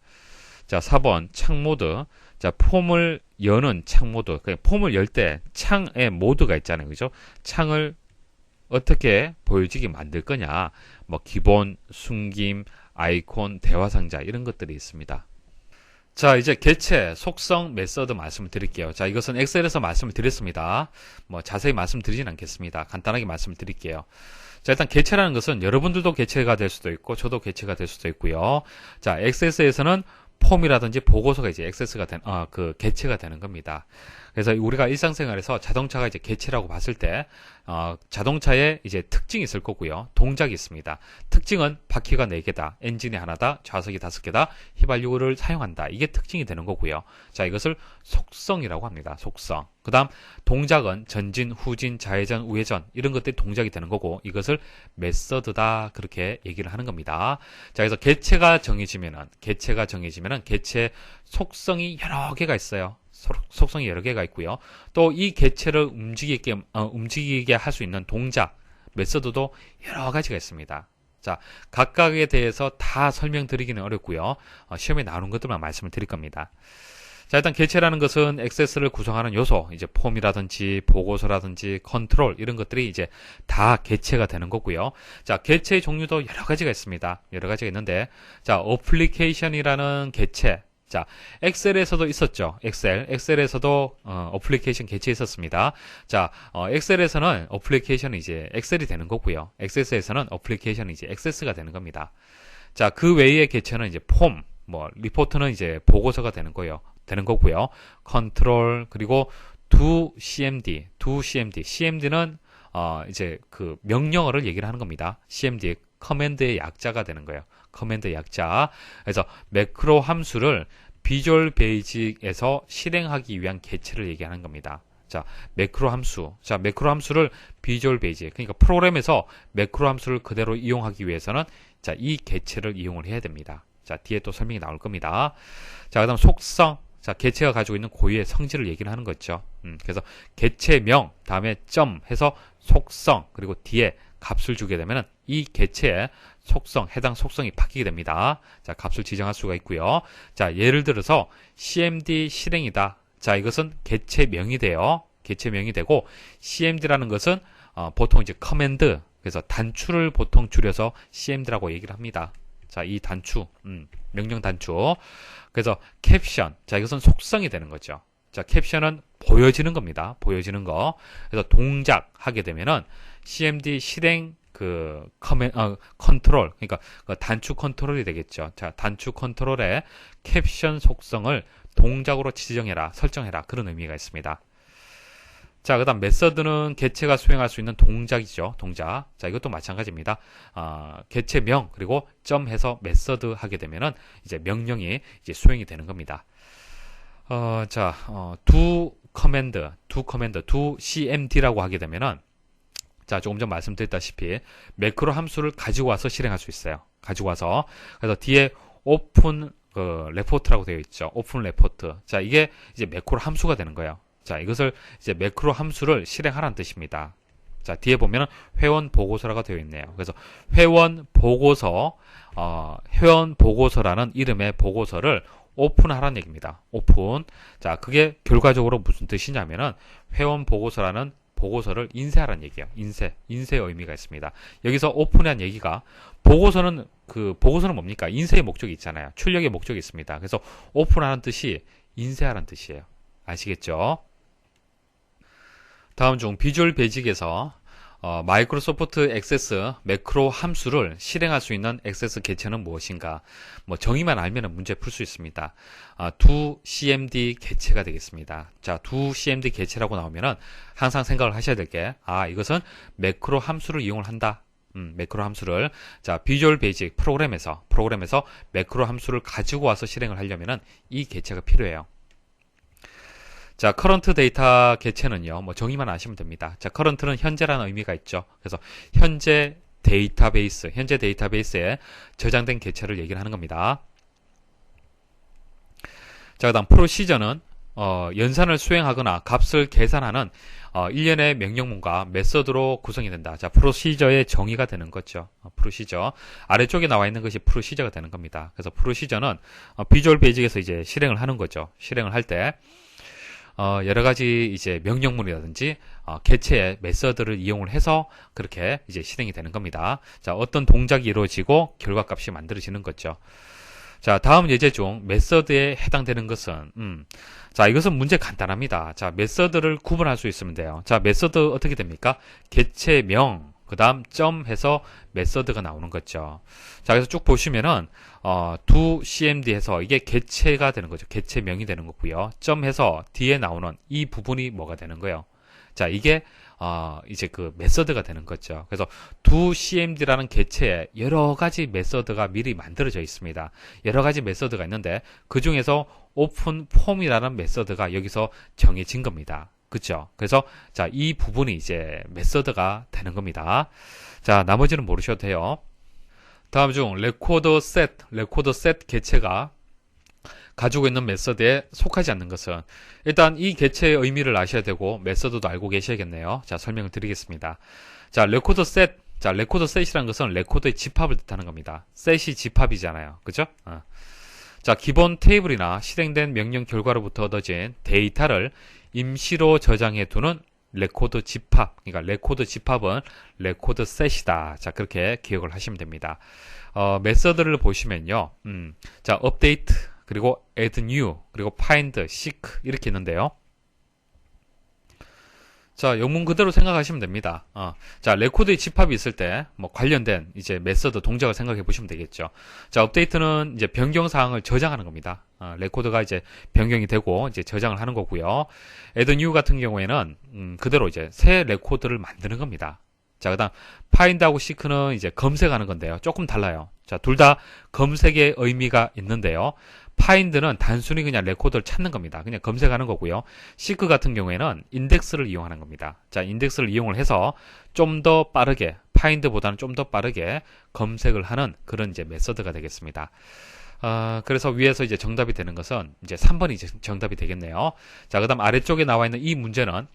자, 4번 창 모드. 자, 폼을 여는 창 모드. 그러니까 폼을 열 때 창의 모드가 있잖아요. 그죠? 창을 어떻게 보여지게 만들 거냐. 뭐 기본, 숨김, 아이콘, 대화 상자 이런 것들이 있습니다. 자, 이제 개체, 속성, 메서드 말씀을 드릴게요. 자, 이것은 엑셀에서 말씀을 드렸습니다. 뭐 자세히 말씀드리진 않겠습니다. 간단하게 말씀을 드릴게요. 자, 일단 개체라는 것은 여러분들도 개체가 될 수도 있고 저도 개체가 될 수도 있고요. 자, 엑세스에서는 폼이라든지 보고서가 이제 개체가 되는 겁니다. 그래서 우리가 일상생활에서 자동차가 이제 개체라고 봤을 때, 자동차에 이제 특징이 있을 거고요. 동작이 있습니다. 특징은 바퀴가 4개다, 엔진이 하나다, 좌석이 5개다, 휘발유를 사용한다. 이게 특징이 되는 거고요. 자, 이것을 속성이라고 합니다. 속성. 그 다음, 동작은 전진, 후진, 좌회전, 우회전, 이런 것들이 동작이 되는 거고, 이것을 메서드다. 그렇게 얘기를 하는 겁니다. 자, 그래서 개체가 정해지면은, 개체 속성이 여러 개가 있어요. 속성이 여러 개가 있고요. 또 이 개체를 움직이게 할 수 있는 동작, 메서드도 여러 가지가 있습니다. 자, 각각에 대해서 다 설명드리기는 어렵고요. 시험에 나오는 것들만 말씀을 드릴 겁니다. 자, 일단 개체라는 것은 액세스를 구성하는 요소, 이제 폼이라든지 보고서라든지 컨트롤 이런 것들이 이제 다 개체가 되는 거고요. 자, 개체의 종류도 여러 가지가 있습니다. 여러 가지가 있는데, 자, 어플리케이션이라는 개체. 자, 엑셀에서도 있었죠. 엑셀에서도 어플리케이션 개체 있었습니다. 자, 엑셀에서는 어플리케이션이 이제 엑셀이 되는 거고요. 엑세스에서는 어플리케이션이 이제 액세스가 되는 겁니다. 자, 그 외의 개체는 이제 폼, 뭐 리포트는 이제 보고서가 되는 거고요. 컨트롤, 그리고 CMD는 이제 그 명령어를 얘기를 하는 겁니다. CMD 커맨드의 약자가 되는 거예요. 커맨드 약자. 그래서 매크로 함수를 비주얼 베이직에서 실행하기 위한 개체를 얘기하는 겁니다. 자, 매크로 함수. 자, 매크로 함수를 비주얼 베이직. 그러니까 프로그램에서 매크로 함수를 그대로 이용하기 위해서는 자, 이 개체를 이용을 해야 됩니다. 자, 뒤에 또 설명이 나올 겁니다. 자, 그다음 속성. 자, 개체가 가지고 있는 고유의 성질을 얘기를 하는 거죠. 그래서 개체명, 다음에 점 해서 속성, 그리고 뒤에 값을 주게 되면 이 개체의 속성, 해당 속성이 바뀌게 됩니다. 자, 값을 지정할 수가 있고요. 자, 예를 들어서 CMD 실행이다. 자, 이것은 개체명이 돼요. 개체명이 되고, CMD라는 것은 보통 이제 커맨드, 그래서 단추를 보통 줄여서 CMD라고 얘기를 합니다. 자, 이 단추, 명령 단추. 그래서 캡션, 자, 이것은 속성이 되는 거죠. 자, 캡션은 보여지는 겁니다. 보여지는 거. 그래서 동작 하게 되면은 CMD 실행 컨트롤, 그러니까 그 단추 컨트롤이 되겠죠. 자, 단추 컨트롤의 캡션 속성을 동작으로 지정해라, 설정해라. 그런 의미가 있습니다. 자, 그 다음 메서드는 개체가 수행할 수 있는 동작이죠. 동작. 자, 이것도 마찬가지입니다. 개체명, 그리고 점 해서 메서드 하게 되면은 이제 명령이 이제 수행이 되는 겁니다. do CMD라고 하게 되면은 자, 조금 전 말씀드렸다시피 매크로 함수를 가지고 와서 실행할 수 있어요. 가지고 와서. 그래서 뒤에 오픈 레포트라고 되어 있죠. 오픈 레포트. 자, 이게 이제 매크로 함수가 되는 거예요. 자, 이것을 이제 매크로 함수를 실행하라는 뜻입니다. 자, 뒤에 보면은 회원 보고서라고 되어 있네요. 그래서 회원 보고서라는 이름의 보고서를 오픈하라는 얘기입니다. 오픈. 자, 그게 결과적으로 무슨 뜻이냐면은 회원 보고서라는 보고서를 인쇄하라는 얘기예요. 인쇄의 의미가 있습니다. 여기서 오픈이라는 얘기가 보고서는 뭡니까? 인쇄의 목적이 있잖아요. 출력의 목적이 있습니다. 그래서 오픈하라는 뜻이 인쇄하라는 뜻이에요. 아시겠죠? 다음 중 비주얼 베이직에서 마이크로소프트 액세스 매크로 함수를 실행할 수 있는 액세스 개체는 무엇인가? 뭐 정의만 알면 문제 풀 수 있습니다. do CMD 개체가 되겠습니다. 자, do CMD 개체라고 나오면은 항상 생각을 하셔야 될 게, 이것은 매크로 함수를 이용을 한다. 매크로 함수를. 자, 비주얼 베이직 프로그램에서 매크로 함수를 가지고 와서 실행을 하려면은 이 개체가 필요해요. 자, current 데이터 개체는요, 뭐 정의만 아시면 됩니다. 자, current는 현재라는 의미가 있죠. 그래서 현재 데이터베이스에 저장된 개체를 얘기를 하는 겁니다. 자, 그다음 프로시저는 연산을 수행하거나 값을 계산하는 일련의 명령문과 메서드로 구성이 된다. 자, 프로시저의 정의가 되는 거죠. 프로시저. 아래쪽에 나와 있는 것이 프로시저가 되는 겁니다. 그래서 프로시저는 비주얼 베이직에서 이제 실행을 하는 거죠. 실행을 할 때 여러 가지 이제 명령문이라든지 개체의 메서드를 이용을 해서 그렇게 이제 실행이 되는 겁니다. 자, 어떤 동작이 이루어지고 결과값이 만들어지는 거죠. 자, 다음 예제 중 메서드에 해당되는 것은 자, 이것은 문제 간단합니다. 자, 메서드를 구분할 수 있으면 돼요. 자, 메서드 어떻게 됩니까? 개체명 그 다음 점 해서 메서드가 나오는 거죠. 자, 그래서 쭉 보시면은 do cmd 해서 이게 개체가 되는 거죠. 개체명이 되는 거고요. 점 해서 뒤에 나오는 이 부분이 뭐가 되는 거예요. 자, 이게 이제 그 메서드가 되는 거죠. 그래서 do cmd라는 개체에 여러 가지 메서드가 미리 만들어져 있습니다. 여러 가지 메서드가 있는데 그 중에서 open form이라는 메서드가 여기서 정해진 겁니다. 그렇죠? 그래서 자, 이 부분이 이제 메서드가 되는 겁니다. 자, 나머지는 모르셔도 돼요. 다음 중 레코더 셋 개체가 가지고 있는 메서드에 속하지 않는 것은, 일단 이 개체의 의미를 아셔야 되고 메서드도 알고 계셔야겠네요. 자, 설명을 드리겠습니다. 자, 레코더 셋이라는 것은 레코더의 집합을 뜻하는 겁니다. 셋이 집합이잖아요. 그죠? 자, 기본 테이블이나 실행된 명령 결과로부터 얻어진 데이터를 임시로 저장해 두는 레코더 집합. 그러니까 레코더 집합은 레코더 셋이다. 자, 그렇게 기억을 하시면 됩니다. 메서드를 보시면요. 자, update, 그리고 add new, 그리고 find, seek 이렇게 있는데요. 자, 영문 그대로 생각하시면 됩니다. 자, 레코드의 집합이 있을 때 뭐 관련된 이제 메서드 동작을 생각해 보시면 되겠죠. 자, 업데이트는 이제 변경 사항을 저장하는 겁니다. 레코드가 이제 변경이 되고 이제 저장을 하는 거고요. add new 같은 경우에는 그대로 이제 새 레코드를 만드는 겁니다. 자, 그다음 find하고 seek는 이제 검색하는 건데요. 조금 달라요. 자, 둘 다 검색의 의미가 있는데요. find는 단순히 그냥 레코드를 찾는 겁니다. 그냥 검색하는 거고요. seek 같은 경우에는 인덱스를 이용하는 겁니다. 자, 인덱스를 이용을 해서 좀 더 빠르게, find보다는 좀 더 빠르게 검색을 하는 그런 이제 메서드가 되겠습니다. 그래서 위에서 이제 정답이 되는 것은 이제 3번이 이제 정답이 되겠네요. 자, 그다음 아래쪽에 나와 있는 이 문제는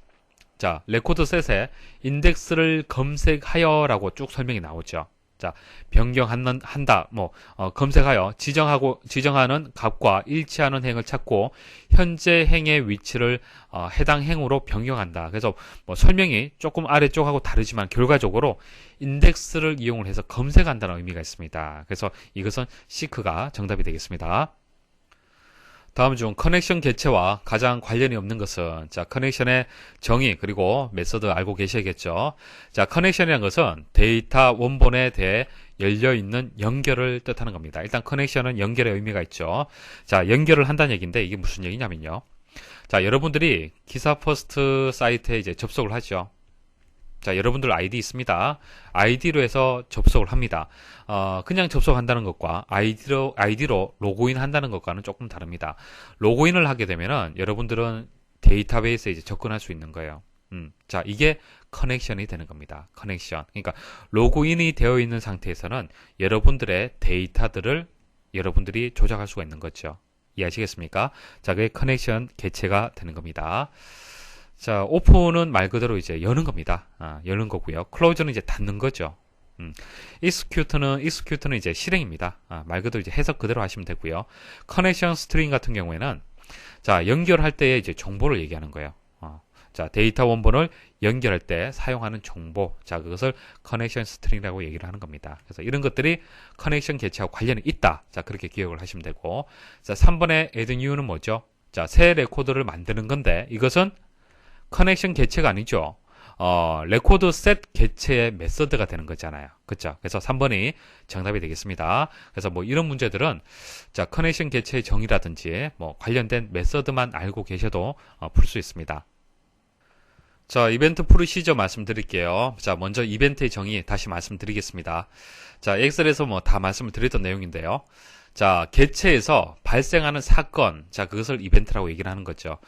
자, 레코드 셋에 인덱스를 검색하여라고 쭉 설명이 나오죠. 자, 변경한다, 검색하여 지정하는 값과 일치하는 행을 찾고 현재 행의 위치를 해당 행으로 변경한다. 그래서 뭐 설명이 조금 아래쪽하고 다르지만 결과적으로 인덱스를 이용을 해서 검색한다는 의미가 있습니다. 그래서 이것은 seek가 정답이 되겠습니다. 다음 중 커넥션 개체와 가장 관련이 없는 것은, 자, 커넥션의 정의 그리고 메서드 알고 계셔야겠죠. 자, 커넥션이라는 것은 데이터 원본에 대해 열려있는 연결을 뜻하는 겁니다. 일단 커넥션은 연결의 의미가 있죠. 자, 연결을 한다는 얘기인데 이게 무슨 얘기냐면요. 자, 여러분들이 기사 퍼스트 사이트에 이제 접속을 하죠. 자, 여러분들 아이디 있습니다. 아이디로 해서 접속을 합니다. 그냥 접속한다는 것과 아이디로 로그인 한다는 것과는 조금 다릅니다. 로그인을 하게 되면은 여러분들은 데이터베이스에 이제 접근할 수 있는 거예요. 자, 이게 커넥션이 되는 겁니다. 커넥션. 그러니까 로그인이 되어 있는 상태에서는 여러분들의 데이터들을 여러분들이 조작할 수가 있는 거죠. 이해하시겠습니까? 자, 그게 커넥션 개체가 되는 겁니다. 자, 오픈은 말 그대로 이제 여는 겁니다. 여는 거고요. 클로즈는 이제 닫는 거죠. execute는 이제 실행입니다. 말 그대로 이제 해석 그대로 하시면 되고요. 커넥션 스트링 같은 경우에는 자, 연결할 때에 이제 정보를 얘기하는 거예요. 자, 데이터 원본을 연결할 때 사용하는 정보. 자, 그것을 커넥션 스트링이라고 얘기를 하는 겁니다. 그래서 이런 것들이 커넥션 개체와 관련이 있다. 자, 그렇게 기억을 하시면 되고. 자, 3번의 add new는 뭐죠? 자, 새 레코드를 만드는 건데 이것은 커넥션 개체가 아니죠. 레코드 셋 개체의 메서드가 되는 거잖아요. 그렇죠? 그래서 3번이 정답이 되겠습니다. 그래서 뭐 이런 문제들은 자, 커넥션 개체의 정의라든지 뭐 관련된 메서드만 알고 계셔도 풀 수 있습니다. 자, 이벤트 프로시저 말씀드릴게요. 자, 먼저 이벤트의 정의 다시 말씀드리겠습니다. 자, 엑셀에서 뭐 다 말씀을 드렸던 내용인데요. 자, 개체에서 발생하는 사건, 자, 그것을 이벤트라고 얘기를 하는 거죠.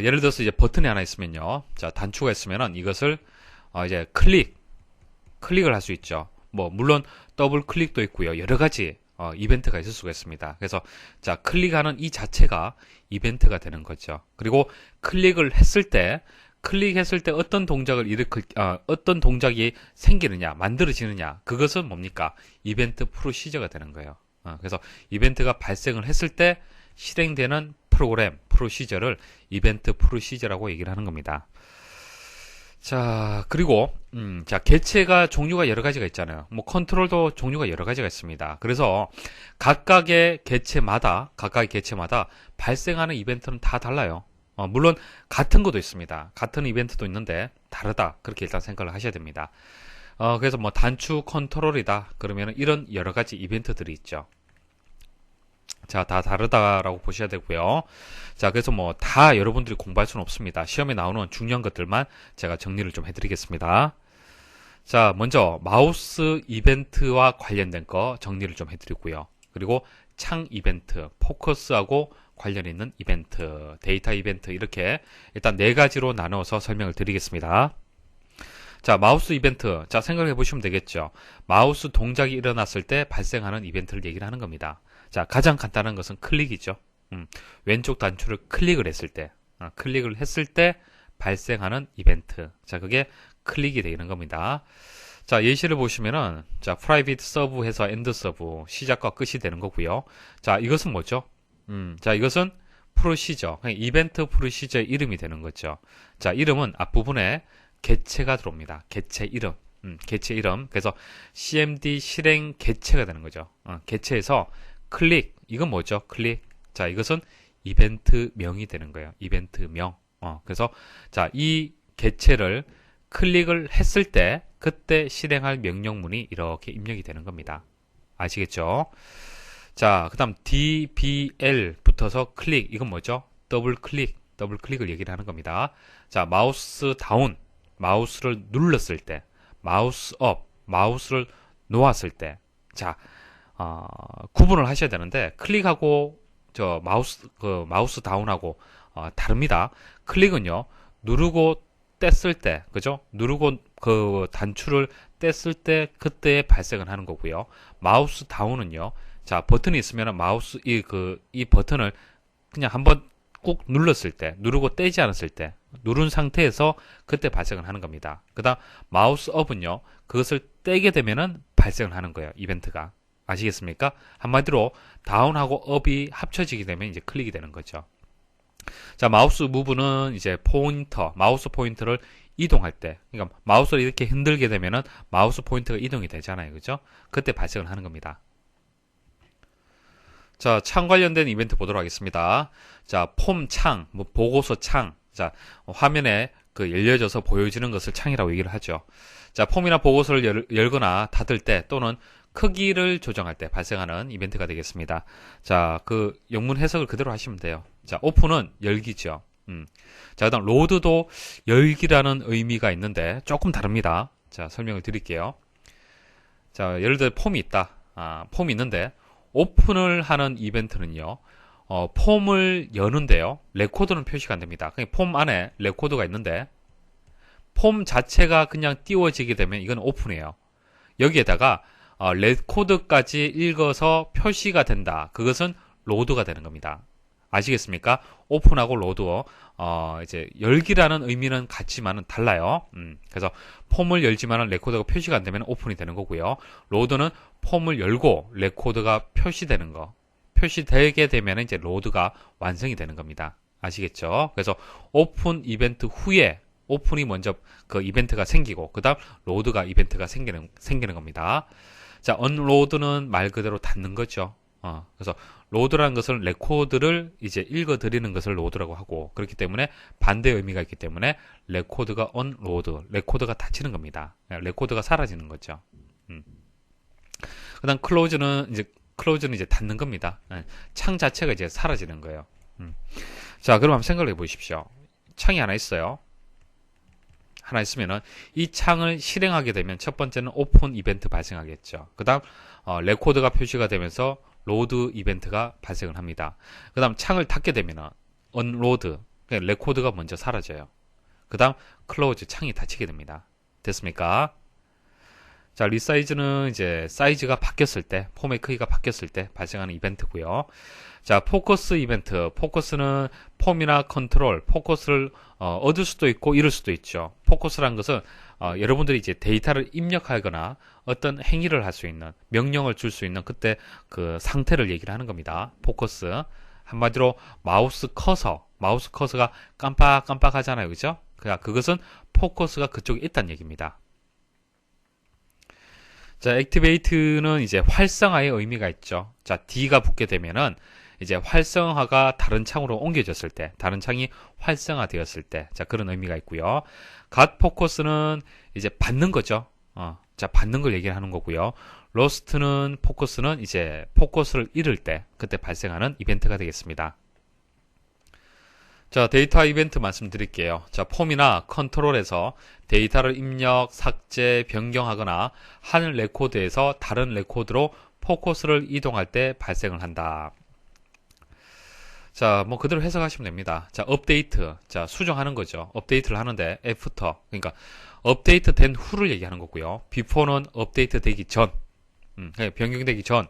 예를 들어서 이제 버튼이 하나 있으면요. 자, 단추가 있으면은 이것을 이제 클릭을 할 수 있죠. 뭐 물론 더블 클릭도 있고요. 여러 가지 이벤트가 있을 수가 있습니다. 그래서 자, 클릭하는 이 자체가 이벤트가 되는 거죠. 그리고 클릭했을 때 어떤 동작이 생기느냐, 만들어지느냐, 그것은 뭡니까? 이벤트 프로시저가 되는 거예요. 그래서 이벤트가 발생을 했을 때 실행되는 프로그램, 프로시저를 이벤트 프로시저라고 얘기를 하는 겁니다. 자, 그리고, 자, 개체가 종류가 여러 가지가 있잖아요. 뭐, 컨트롤도 종류가 여러 가지가 있습니다. 그래서, 각각의 개체마다 발생하는 이벤트는 다 달라요. 물론, 같은 것도 있습니다. 같은 이벤트도 있는데, 다르다. 그렇게 일단 생각을 하셔야 됩니다. 그래서 뭐, 단추 컨트롤이다. 그러면 이런 여러 가지 이벤트들이 있죠. 자, 다 다르다라고 보셔야 되고요. 자, 그래서 뭐 다 여러분들이 공부할 수는 없습니다. 시험에 나오는 중요한 것들만 제가 정리를 좀 해드리겠습니다. 자, 먼저 마우스 이벤트와 관련된 거 정리를 좀 해드리고요. 그리고 창 이벤트, 포커스하고 관련 있는 이벤트, 데이터 이벤트 이렇게 일단 네 가지로 나눠서 설명을 드리겠습니다. 자, 마우스 이벤트. 자, 생각해 보시면 되겠죠. 마우스 동작이 일어났을 때 발생하는 이벤트를 얘기를 하는 겁니다. 자, 가장 간단한 것은 클릭이죠. 왼쪽 단추를 클릭을 했을 때 발생하는 이벤트. 자, 그게 클릭이 되는 겁니다. 자, 예시를 보시면은, 자, private serve 해서 end serve, 시작과 끝이 되는 거고요. 자, 이것은 뭐죠? 자, 이것은 프로시저, 이벤트 프로시저의 이름이 되는 거죠. 자, 이름은 앞부분에 개체가 들어옵니다. 개체 이름. 개체 이름. 그래서 CMD 실행 개체가 되는 거죠. 개체에서 클릭. 이건 뭐죠? 클릭. 자, 이것은 이벤트명이 되는 거예요. 이벤트명. 그래서 자, 이 개체를 클릭을 했을 때 그때 실행할 명령문이 이렇게 입력이 되는 겁니다. 아시겠죠? 자, 그 다음 DBL 붙어서 클릭. 이건 뭐죠? 더블 클릭을 얘기를 하는 겁니다. 자, 마우스 다운. 마우스를 눌렀을 때, 마우스 업, 마우스를 놓았을 때, 자, 구분을 하셔야 되는데, 클릭하고, 마우스 다운하고, 다릅니다. 클릭은요, 누르고 뗐을 때, 그죠? 누르고 그 단추를 뗐을 때, 그때 발생을 하는 거고요. 마우스 다운은요, 자, 버튼이 있으면 마우스, 이 버튼을 그냥 한번 꾹 눌렀을 때, 누르고 떼지 않았을 때, 누른 상태에서 그때 발생을 하는 겁니다. 그 다음 마우스 업은요, 그것을 떼게 되면은 발생을 하는 거예요. 이벤트가. 아시겠습니까? 한마디로 다운하고 업이 합쳐지게 되면 이제 클릭이 되는 거죠. 자, 마우스 무브는 이제 마우스 포인터를 이동할 때, 그러니까 마우스를 이렇게 흔들게 되면은 마우스 포인터가 이동이 되잖아요. 그죠? 그때 발생을 하는 겁니다. 자, 창 관련된 이벤트 보도록 하겠습니다. 자, 폼 창, 뭐 보고서 창. 자, 화면에 열려져서 보여지는 것을 창이라고 얘기를 하죠. 자, 폼이나 보고서를 열거나 닫을 때 또는 크기를 조정할 때 발생하는 이벤트가 되겠습니다. 자, 그 영문 해석을 그대로 하시면 돼요. 자, 오픈은 열기죠. 자, 그다음 로드도 열기라는 의미가 있는데 조금 다릅니다. 자, 설명을 드릴게요. 자, 예를 들어 폼이 있다. 폼이 있는데 오픈을 하는 이벤트는요. 폼을 여는데요. 레코드는 표시가 안 됩니다. 폼 안에 레코드가 있는데 폼 자체가 그냥 띄워지게 되면 이건 오픈이에요. 여기에다가 레코드까지 읽어서 표시가 된다. 그것은 로드가 되는 겁니다. 아시겠습니까? 오픈하고 로드, 이제 열기라는 의미는 같지만은 달라요. 그래서 폼을 열지만은 레코드가 표시가 안 되면 오픈이 되는 거고요. 로드는 폼을 열고 레코드가 표시되는 거. 표시되게 되면 이제 로드가 완성이 되는 겁니다. 아시겠죠? 그래서 오픈 이벤트 후에 오픈이 먼저 그 이벤트가 생기고 그 다음 로드가 이벤트가 생기는 겁니다. 자, 언로드는 말 그대로 닫는 거죠. 그래서 로드라는 것은 레코드를 이제 읽어드리는 것을 로드라고 하고 그렇기 때문에 반대의 의미가 있기 때문에 레코드가 언로드, 레코드가 닫히는 겁니다. 레코드가 사라지는 거죠. 그 다음 클로즈는 이제 닫는 겁니다. 창 자체가 이제 사라지는 거예요. 자, 그럼 한번 생각을 해보십시오. 창이 하나 있어요. 하나 있으면은 이 창을 실행하게 되면 첫 번째는 오픈 이벤트 발생하겠죠. 그 다음 레코드가 표시가 되면서 로드 이벤트가 발생을 합니다. 그 다음 창을 닫게 되면은 언로드, 그러니까 레코드가 먼저 사라져요. 그 다음 클로즈 창이 닫히게 됩니다. 됐습니까? 자, 리사이즈는 이제 사이즈가 바뀌었을 때, 폼의 크기가 바뀌었을 때 발생하는 이벤트고요. 자, 포커스 이벤트. 포커스는 폼이나 컨트롤, 포커스를 얻을 수도 있고 잃을 수도 있죠. 포커스란 것은 여러분들이 이제 데이터를 입력하거나 어떤 행위를 할 수 있는, 명령을 줄 수 있는 그때 그 상태를 얘기를 하는 겁니다. 포커스. 한마디로 마우스 커서가 깜빡깜빡 하잖아요. 그죠? 그것은 포커스가 그쪽에 있다는 얘기입니다. 자, 액티베이트는 이제 활성화의 의미가 있죠. 자, D가 붙게 되면은 이제 활성화가 다른 창으로 옮겨졌을 때, 다른 창이 활성화되었을 때, 자, 그런 의미가 있고요. 갓 포커스는 이제 받는 거죠. 자, 받는 걸 얘기하는 거고요. 로스트는 포커스는 이제 포커스를 잃을 때, 그때 발생하는 이벤트가 되겠습니다. 자, 데이터 이벤트 말씀드릴게요. 자, 폼이나 컨트롤에서 데이터를 입력, 삭제, 변경하거나 한 레코드에서 다른 레코드로 포커스를 이동할 때 발생을 한다. 자, 뭐 그대로 해석하시면 됩니다. 자, 업데이트. 자, 수정하는 거죠. 업데이트를 하는데 애프터. 그러니까 업데이트 된 후를 얘기하는 거고요. before는 업데이트 되기 전. 변경되기 전.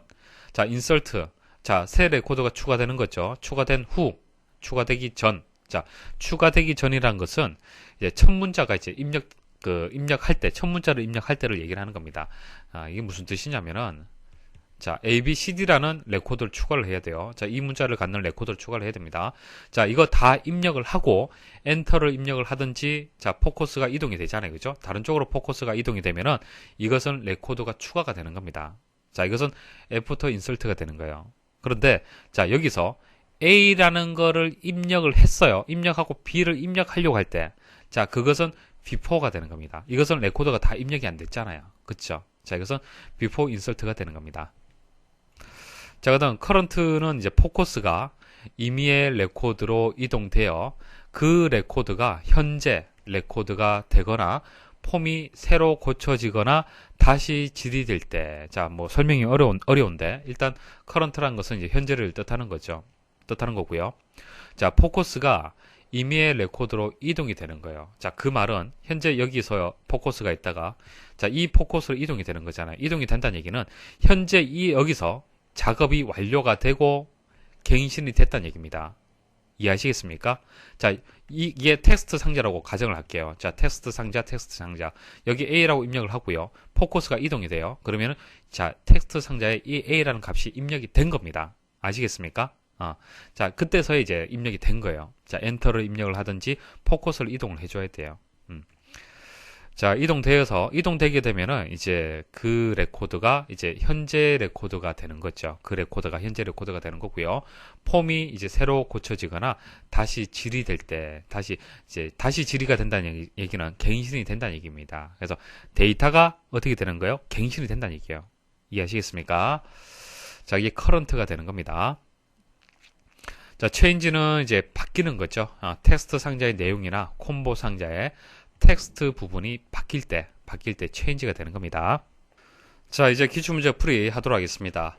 자, 인설트. 자, 새 레코드가 추가되는 거죠. 추가된 후. 추가되기 전. 자, 추가되기 전이라는 것은 이제 첫 문자가 이제 입력할 때, 첫 문자를 입력할 때를 얘기를 하는 겁니다. 이게 무슨 뜻이냐면은, 자, ABCD라는 레코드를 추가를 해야 돼요. 자, 이 문자를 갖는 레코드를 추가를 해야 됩니다. 자, 이거 다 입력을 하고, 엔터를 입력을 하든지, 자, 포커스가 이동이 되잖아요. 그죠? 다른 쪽으로 포커스가 이동이 되면은, 이것은 레코드가 추가가 되는 겁니다. 자, 이것은 애프터 인설트가 되는 거예요. 그런데, 자, 여기서, A라는 거를 입력을 했어요. 입력하고 B를 입력하려고 할 때, 자, 그것은 before가 되는 겁니다. 이것은 레코더가 다 입력이 안 됐잖아요. 그쵸? 자, 이것은 before insert가 되는 겁니다. 자, 그 다음 current는 이제 포커스가 임의의 레코드로 이동되어 그 레코드가 현재 레코드가 되거나 폼이 새로 고쳐지거나 다시 질의될 때, 자, 뭐 설명이 어려운데 일단 current라는 것은 이제 현재를 뜻하는 거고요. 자, 포커스가 임의의 레코드로 이동이 되는 거예요. 자, 그 말은 현재 여기서 포커스가 있다가 자, 이 포커스로 이동이 되는 거잖아요. 이동이 된다는 얘기는 현재 여기서 작업이 완료가 되고 갱신이 됐다는 얘기입니다. 이해하시겠습니까? 자, 이게 텍스트 상자라고 가정을 할게요. 자, 텍스트 상자. 여기 A라고 입력을 하고요. 포커스가 이동이 돼요. 그러면은 자, 텍스트 상자에 이 A라는 값이 입력이 된 겁니다. 아시겠습니까? 자, 그때서야 이제 입력이 된 거예요. 자, 엔터를 입력을 하든지 포커스를 이동을 해줘야 돼요. 자, 이동되게 되면은 이제 그 레코드가 이제 현재 레코드가 되는 거죠. 그 레코드가 현재 레코드가 되는 거고요. 폼이 이제 새로 고쳐지거나 다시 질의될 때, 다시 질의가 된다는 얘기는 갱신이 된다는 얘기입니다. 그래서 데이터가 어떻게 되는 거예요? 갱신이 된다는 얘기예요. 이해하시겠습니까? 자, 이게 커런트가 되는 겁니다. 자, 체인지는 이제 바뀌는 거죠. 텍스트 상자의 내용이나 콤보 상자의 텍스트 부분이 바뀔 때 체인지가 되는 겁니다. 자, 이제 기출문제 풀이 하도록 하겠습니다.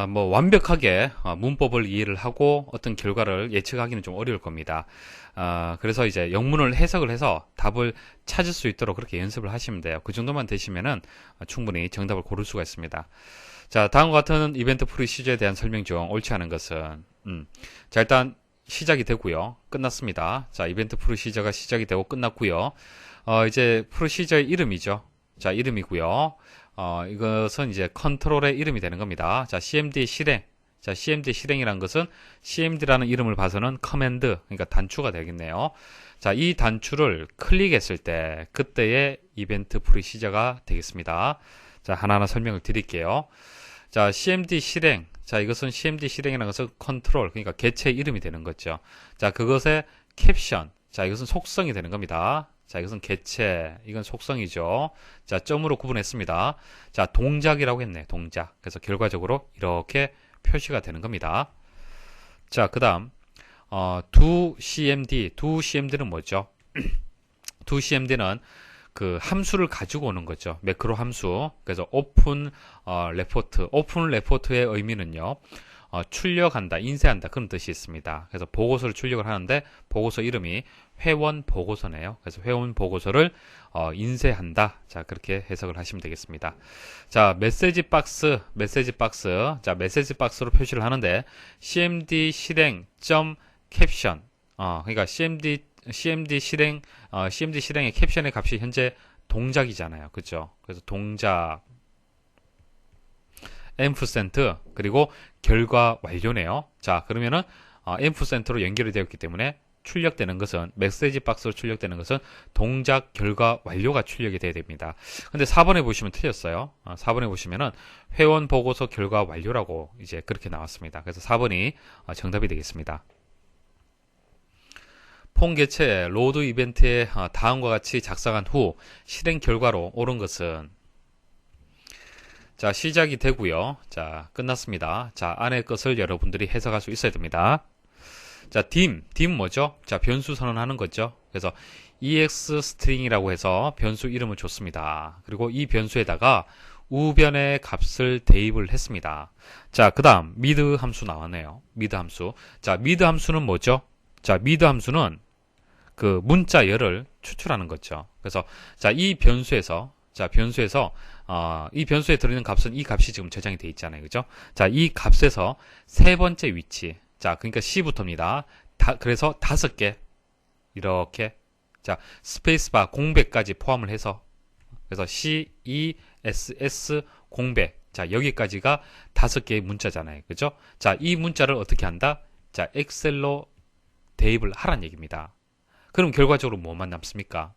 뭐 완벽하게 문법을 이해를 하고 어떤 결과를 예측하기는 좀 어려울 겁니다. 그래서 이제 영문을 해석을 해서 답을 찾을 수 있도록 그렇게 연습을 하시면 돼요. 그 정도만 되시면은 충분히 정답을 고를 수가 있습니다. 자, 다음과 같은 이벤트 풀이 시제에 대한 설명 중 옳지 않은 것은 자, 일단 시작이 되고요. 끝났습니다. 자, 이벤트 프로시저가 시작이 되고 끝났고요. 이제 프로시저의 이름이죠. 자, 이름이고요. 이것은 이제 컨트롤의 이름이 되는 겁니다. 자, cmd 실행. 자, cmd 실행이라는 것은 cmd라는 이름을 봐서는 커맨드, 그러니까 단추가 되겠네요. 자, 이 단추를 클릭했을 때 그때의 이벤트 프로시저가 되겠습니다. 자, 하나하나 설명을 드릴게요. 자, cmd 실행. 자, 이것은 cmd 실행이라는 것은 컨트롤, 그러니까 개체 이름이 되는 거죠. 자, 그것의 캡션. 자, 이것은 속성이 되는 겁니다. 자, 이것은 개체, 이건 속성이죠. 자, 점으로 구분했습니다. 자, 동작이라고 했네, 동작. 그래서 결과적으로 이렇게 표시가 되는 겁니다. 자, 그 다음, doCMD는 뭐죠? doCMD는 그 함수를 가지고 오는 거죠. 매크로 함수. 그래서 오픈 레포트의 의미는요. 출력한다, 인쇄한다 그런 뜻이 있습니다. 그래서 보고서를 출력을 하는데 보고서 이름이 회원 보고서네요. 그래서 회원 보고서를 인쇄한다. 자, 그렇게 해석을 하시면 되겠습니다. 자, 메시지 박스. 자, 메시지 박스로 표시를 하는데 cmd 실행 점 캡션. 그러니까 cmd 실행의 캡션의 값이 현재 동작이잖아요. 그죠? 그래서 동작 앰프센트 그리고 결과 완료네요. 자, 그러면은 앰프센트로 연결이 되었기 때문에 출력되는 것은 메시지 박스로 출력되는 것은 동작 결과 완료가 출력이 돼야 됩니다. 근데 4번에 보시면 틀렸어요. 4번에 보시면은 회원 보고서 결과 완료라고 이제 그렇게 나왔습니다. 그래서 4번이 정답이 되겠습니다. 폰 개체 로드 이벤트에 다음과 같이 작성한 후 실행 결과로 옳은 것은 자, 시작이 되고요. 자, 끝났습니다. 자, 안의 것을 여러분들이 해석할 수 있어야 됩니다. 자, dim 뭐죠? 자, 변수 선언하는 거죠. 그래서 ex string이라고 해서 변수 이름을 줬습니다. 그리고 이 변수에다가 우변의 값을 대입을 했습니다. 자, 그 다음 mid 함수 나왔네요. mid 함수. 자, mid 함수는 뭐죠? 자, mid 함수는 그 문자열을 추출하는 거죠. 그래서 자, 이 변수에서 이 변수에 들어있는 값은 이 값이 지금 저장이 되어 있잖아요. 그죠? 자, 이 값에서 세 번째 위치. 자, 그러니까 C부터입니다. 그래서 5개. 이렇게. 자, 스페이스바 공백까지 포함을 해서. 그래서 C, E, S, S, 공백. 자, 여기까지가 5개의 문자잖아요. 그죠? 자, 이 문자를 어떻게 한다? 자, 엑셀로 대입을 하란 얘기입니다. 그럼 결과적으로 뭐만 남습니까?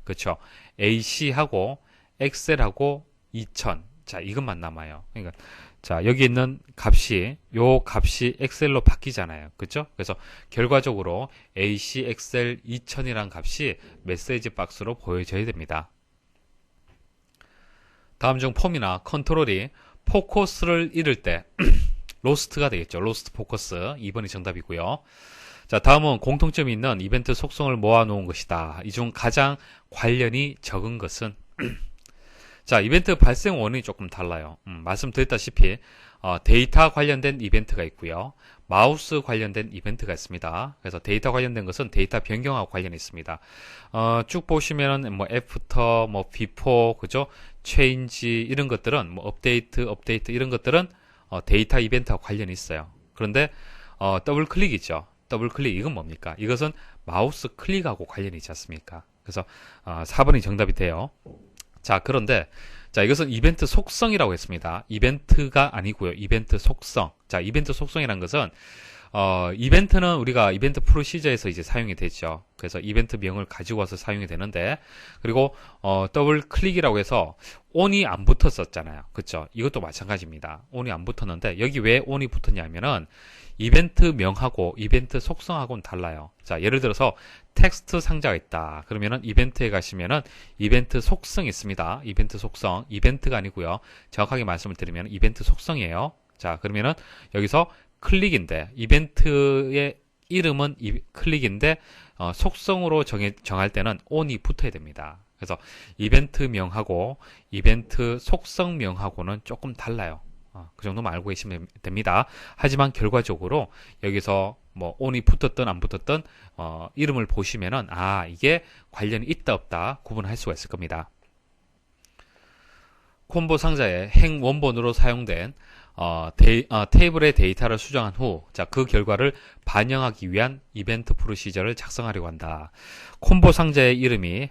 그렇죠? AC하고 엑셀하고 2000. 자, 이것만 남아요. 그러니까 자, 여기 있는 요 값이 엑셀로 바뀌잖아요. 그렇죠? 그래서 결과적으로 AC 엑셀 2000이라는 값이 메시지 박스로 보여져야 됩니다. 다음 중 폼이나 컨트롤이 포커스를 잃을 때 로스트가 되겠죠. 로스트 포커스. 2번이 정답이고요. 자, 다음은 공통점이 있는 이벤트 속성을 모아놓은 것이다. 이 중 가장 관련이 적은 것은 자, 이벤트 발생 원인이 조금 달라요. 말씀드렸다시피 데이터 관련된 이벤트가 있고요. 마우스 관련된 이벤트가 있습니다. 그래서 데이터 관련된 것은 데이터 변경하고 관련이 있습니다. 쭉 보시면은 뭐 애프터, 뭐 비포, 그죠? 체인지 이런 것들은 뭐 업데이트 이런 것들은 데이터 이벤트와 관련이 있어요. 그런데 더블 클릭이죠. 더블 클릭 이건 뭡니까? 이것은 마우스 클릭하고 관련이 있지 않습니까? 그래서 4번이 정답이 돼요. 자, 그런데 자, 이것은 이벤트 속성이라고 했습니다. 이벤트가 아니고요. 이벤트 속성. 자, 이벤트 속성이라는 것은 이벤트는 우리가 이벤트 프로시저에서 이제 사용이 되죠. 그래서 이벤트 명을 가지고 와서 사용이 되는데, 그리고 더블 클릭이라고 해서 on이 안 붙었었잖아요. 그렇죠? 이것도 마찬가지입니다. on이 안 붙었는데 여기 왜 on이 붙었냐면은 이벤트 명하고 이벤트 속성하고는 달라요. 자, 예를 들어서 텍스트 상자가 있다. 그러면은 이벤트에 가시면은 이벤트 속성이 있습니다. 이벤트 속성. 이벤트가 아니고요. 정확하게 말씀을 드리면 이벤트 속성이에요. 자, 그러면은 여기서 클릭인데 이벤트의 이름은 클릭인데 속성으로 정할 때는 on이 붙어야 됩니다. 그래서 이벤트 명하고 이벤트 속성명하고는 조금 달라요. 그 정도만 알고 계시면 됩니다. 하지만 결과적으로 여기서 뭐 on이 붙었든 안 붙었든 이름을 보시면은 이게 관련이 있다 없다 구분할 수가 있을 겁니다. 콤보 상자에 행 원본으로 사용된 테이블의 데이터를 수정한 후, 자, 그 결과를 반영하기 위한 이벤트 프로시저를 작성하려고 한다. 콤보 상자의 이름이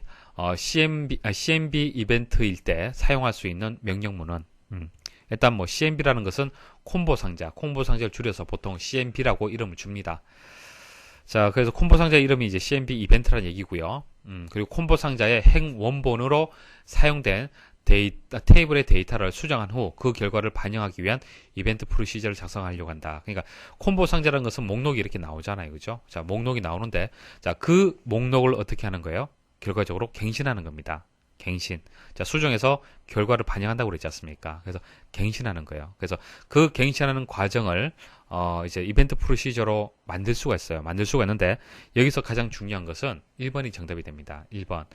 CMB 이벤트일 때 사용할 수 있는 명령문은 일단 뭐 CMB라는 것은 콤보 상자를 줄여서 보통 CMB라고 이름을 줍니다. 자, 그래서 콤보 상자 이름이 이제 CMB 이벤트라는 얘기고요. 그리고 콤보 상자의 행 원본으로 사용된 테이블의 데이터를 수정한 후 그 결과를 반영하기 위한 이벤트 프로시저를 작성하려고 한다. 그러니까 콤보 상자라는 것은 목록이 이렇게 나오잖아요. 그죠? 자, 목록이 나오는데, 자, 그 목록을 어떻게 하는 거예요? 결과적으로 갱신하는 겁니다. 자, 그래서 콤보 상자의 행 원본으로 사용된 테이블의 데이터를 수정한 후 그 결과를 반영하기 위한 이벤트 프로시저를 작성하려고 한다. 그러니까 콤보 상자라는 것은 목록이 이렇게 나오잖아요. 그죠? 자, 목록이 나오는데, 자, 그 목록을 어떻게 하는 거예요? 결과적으로 갱신하는 겁니다. 갱신. 자, 수정해서 결과를 반영한다고 그랬지 않습니까? 그래서 갱신하는 거예요. 그래서 그 갱신하는 과정을 이제 이벤트 프로시저로 만들 수가 있어요. 만들 수가 있는데 여기서 가장 중요한 것은 1번이 정답이 됩니다. 1번.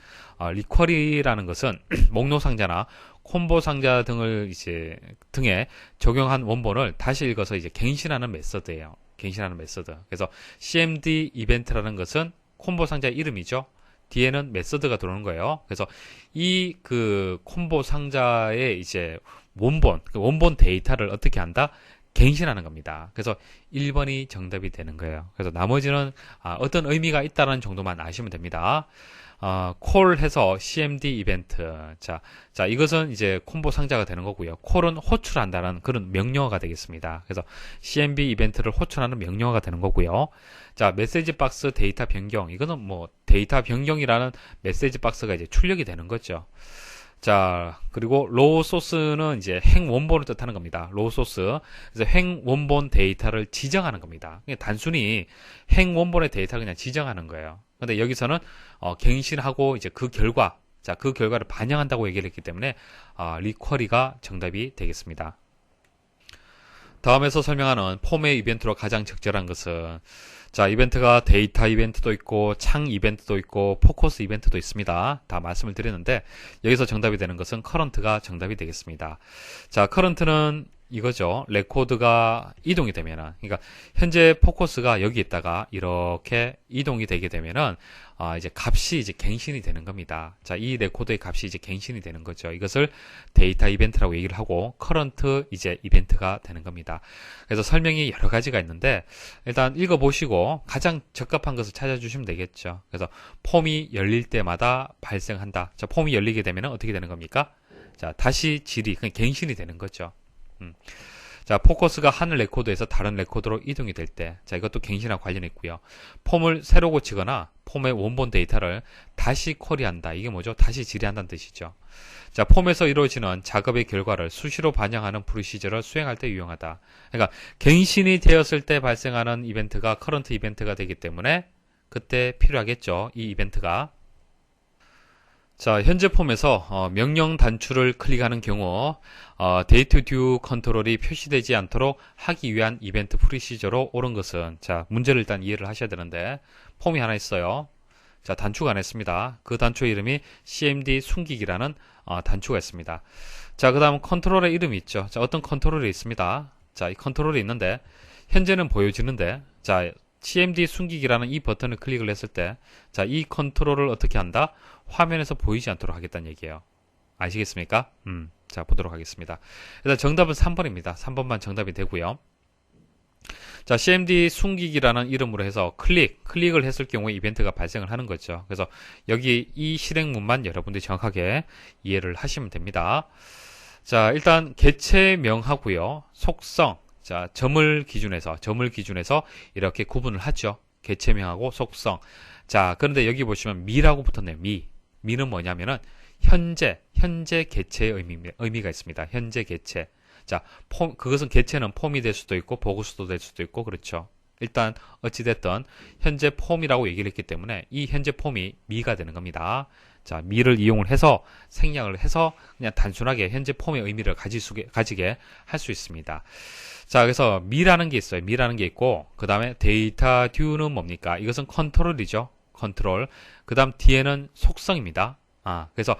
리쿼리라는 것은 목록 상자나 콤보 상자 등을 이제 등에 적용한 원본을 다시 읽어서 이제 갱신하는 메서드예요. 갱신하는 메서드. 그래서 CMD 이벤트라는 것은 콤보 상자 이름이죠. 뒤에는 메서드가 들어오는 거예요. 그래서 이 그 콤보 상자의 이제 원본 데이터를 어떻게 한다? 갱신하는 겁니다. 그래서 1번이 정답이 되는 거예요. 그래서 나머지는 어떤 의미가 있다는 정도만 아시면 됩니다. 콜해서 CMD 이벤트. 자, 이것은 이제 콤보 상자가 되는 거고요. 콜은 호출한다는 그런 명령어가 되겠습니다. 그래서 CMD 이벤트를 호출하는 명령어가 되는 거고요. 자, 메시지 박스 데이터 변경. 이거는 뭐 데이터 변경이라는 메시지 박스가 이제 출력이 되는 거죠. 자, 그리고 로우 소스는 이제 행 원본을 뜻하는 겁니다. 로우 소스. 그래서 행 원본 데이터를 지정하는 겁니다. 그냥 단순히 행 원본의 데이터를 그냥 지정하는 거예요. 근데 여기서는 갱신하고 이제 그 결과, 자, 그 결과를 반영한다고 얘기를 했기 때문에 리쿼리가 정답이 되겠습니다. 다음에서 설명하는 폼의 이벤트로 가장 적절한 것은, 자, 이벤트가 데이터 이벤트도 있고 창 이벤트도 있고 포커스 이벤트도 있습니다. 다 말씀을 드렸는데 여기서 정답이 되는 것은 커런트가 정답이 되겠습니다. 자, 커런트는 이거죠. 레코드가 이동이 되면은, 그러니까 현재 포커스가 여기 있다가 이렇게 이동이 되게 되면은 이제 값이 이제 갱신이 되는 겁니다. 자, 이 레코드의 값이 이제 갱신이 되는 거죠. 이것을 데이터 이벤트라고 얘기를 하고 커런트 이제 이벤트가 되는 겁니다. 그래서 설명이 여러 가지가 있는데 일단 읽어보시고 가장 적합한 것을 찾아주시면 되겠죠. 그래서 폼이 열릴 때마다 발생한다. 자, 폼이 열리게 되면 어떻게 되는 겁니까? 자, 다시 질이 그냥 갱신이 되는 거죠. 자, 포커스가 한 레코드에서 다른 레코드로 이동이 될 때, 자, 이것도 갱신과 관련있고요. 폼을 새로 고치거나 폼의 원본 데이터를 다시 쿼리한다. 이게 뭐죠? 다시 질의한다는 뜻이죠. 자, 폼에서 이루어지는 작업의 결과를 수시로 반영하는 프로시저를 수행할 때 유용하다. 그러니까 갱신이 되었을 때 발생하는 이벤트가 커런트 이벤트가 되기 때문에 그때 필요하겠죠. 이 이벤트가. 자, 현재 폼에서 명령 단추를 클릭하는 경우 데이트 듀 컨트롤이 표시되지 않도록 하기 위한 이벤트 프로시저로 옳은 것은, 자, 문제를 일단 이해를 하셔야 되는데 폼이 하나 있어요. 자, 단추가 하나 있습니다. 그 단추의 이름이 CMD 숨기기라는 단추가 있습니다. 자, 그 다음 컨트롤의 이름이 있죠. 자, 어떤 컨트롤이 있습니다. 자, 이 컨트롤이 있는데 현재는 보여지는데, 자, CMD 숨기기라는 이 버튼을 클릭을 했을 때, 자, 이 컨트롤을 어떻게 한다? 화면에서 보이지 않도록 하겠다는 얘기예요. 아시겠습니까? 자, 보도록 하겠습니다. 일단 정답은 3번입니다. 3번만 정답이 되고요. 자, CMD 숨기기라는 이름으로 해서 클릭을 했을 경우에 이벤트가 발생을 하는 거죠. 그래서 여기 이 실행문만 여러분들이 정확하게 이해를 하시면 됩니다. 자, 일단 개체명하고요. 속성. 자, 점을 기준해서 이렇게 구분을 하죠. 개체명하고 속성. 자, 그런데 여기 보시면 미라고 붙었네요. 미는 뭐냐면은 현재 개체의 의미가 있습니다. 현재 개체. 자, 그것은 개체는 폼이 될 수도 있고 보고수도 될 수도 있고 그렇죠. 일단 어찌됐든 현재 폼이라고 얘기를 했기 때문에 이 현재 폼이 미가 되는 겁니다. 자, 미를 이용을 해서 생략을 해서 그냥 단순하게 현재 폼의 의미를 가지게 할 수 있습니다. 자, 그래서 미라는 게 있어요. 미라는 게 있고 그 다음에 데이터 듀는 뭡니까? 이것은 컨트롤이죠. 컨트롤. 그 다음 뒤에는 속성입니다. 그래서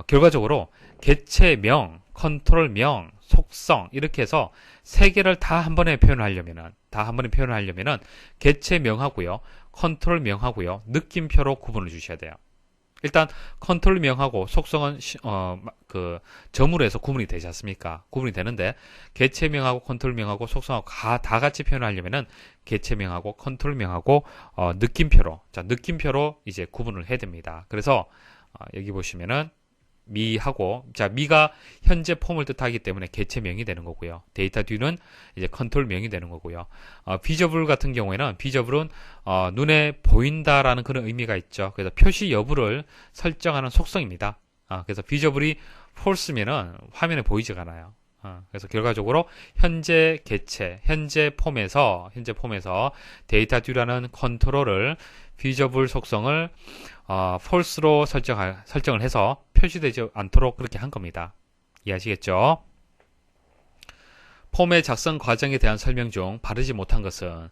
결과적으로 개체명, 컨트롤명, 속성 이렇게 해서 세 개를 다 한 번에 표현하려면은 개체명하고요, 컨트롤명하고요, 느낌표로 구분을 주셔야 돼요. 일단 컨트롤명하고 속성은 그 점으로 해서 구분이 되지 않습니까? 구분이 되는데 개체명하고 컨트롤명하고 속성하고 다 같이 표현하려면은 개체명하고 컨트롤명하고 느낌표로, 자, 느낌표로 이제 구분을 해야 됩니다. 그래서 여기 보시면은 미하고, 자, 미가 현재 폼을 뜻하기 때문에 개체명이 되는 거고요. 데이터 듀는 이제 컨트롤명이 되는 거고요. 비저블 같은 경우에는 비저블은 눈에 보인다라는 그런 의미가 있죠. 그래서 표시 여부를 설정하는 속성입니다. 그래서 비저블이 false면은 화면에 보이지가 않아요. 그래서 결과적으로 현재 개체, 현재 폼에서 데이터 듀라는 컨트롤을 비저블 속성을 false로 설정을 해서 표시되지 않도록 그렇게 한 겁니다. 이해하시겠죠? 폼의 작성 과정에 대한 설명 중 바르지 못한 것은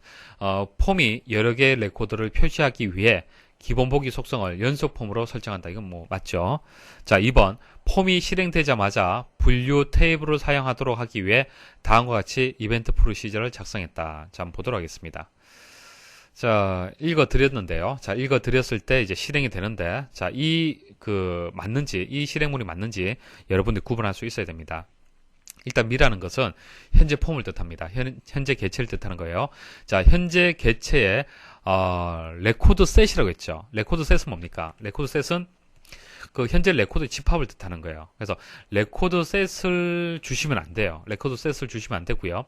폼이 여러 개의 레코드를 표시하기 위해 기본 보기 속성을 연속 폼으로 설정한다. 이건 뭐 맞죠? 자, 2번 폼이 실행되자마자 분류 테이블을 사용하도록 하기 위해 다음과 같이 이벤트 프로시저를 작성했다. 자, 한번 보도록 하겠습니다. 자, 읽어드렸는데요. 자, 읽어드렸을 때 이제 실행이 되는데, 자, 이 실행문이 맞는지 여러분들이 구분할 수 있어야 됩니다. 일단 미라는 것은 현재 폼을 뜻합니다. 현재 개체를 뜻하는 거예요. 자, 현재 개체에 레코드 셋이라고 했죠. 레코드 셋은 뭡니까? 레코드 셋은 그 현재 레코드 집합을 뜻하는 거예요. 그래서 레코드 셋을 주시면 안 돼요. 레코드 셋을 주시면 안 되고요.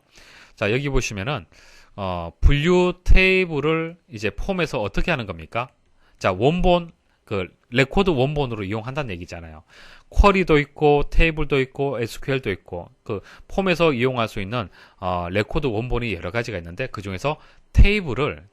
자, 여기 보시면은 분류 테이블을 이제 폼에서 어떻게 하는 겁니까? 자, 원본 레코드 원본으로 이용한다는 얘기잖아요. 쿼리도 있고 테이블도 있고 SQL도 있고 그 폼에서 이용할 수 있는 레코드 원본이 여러 가지가 있는데 그 중에서 테이블을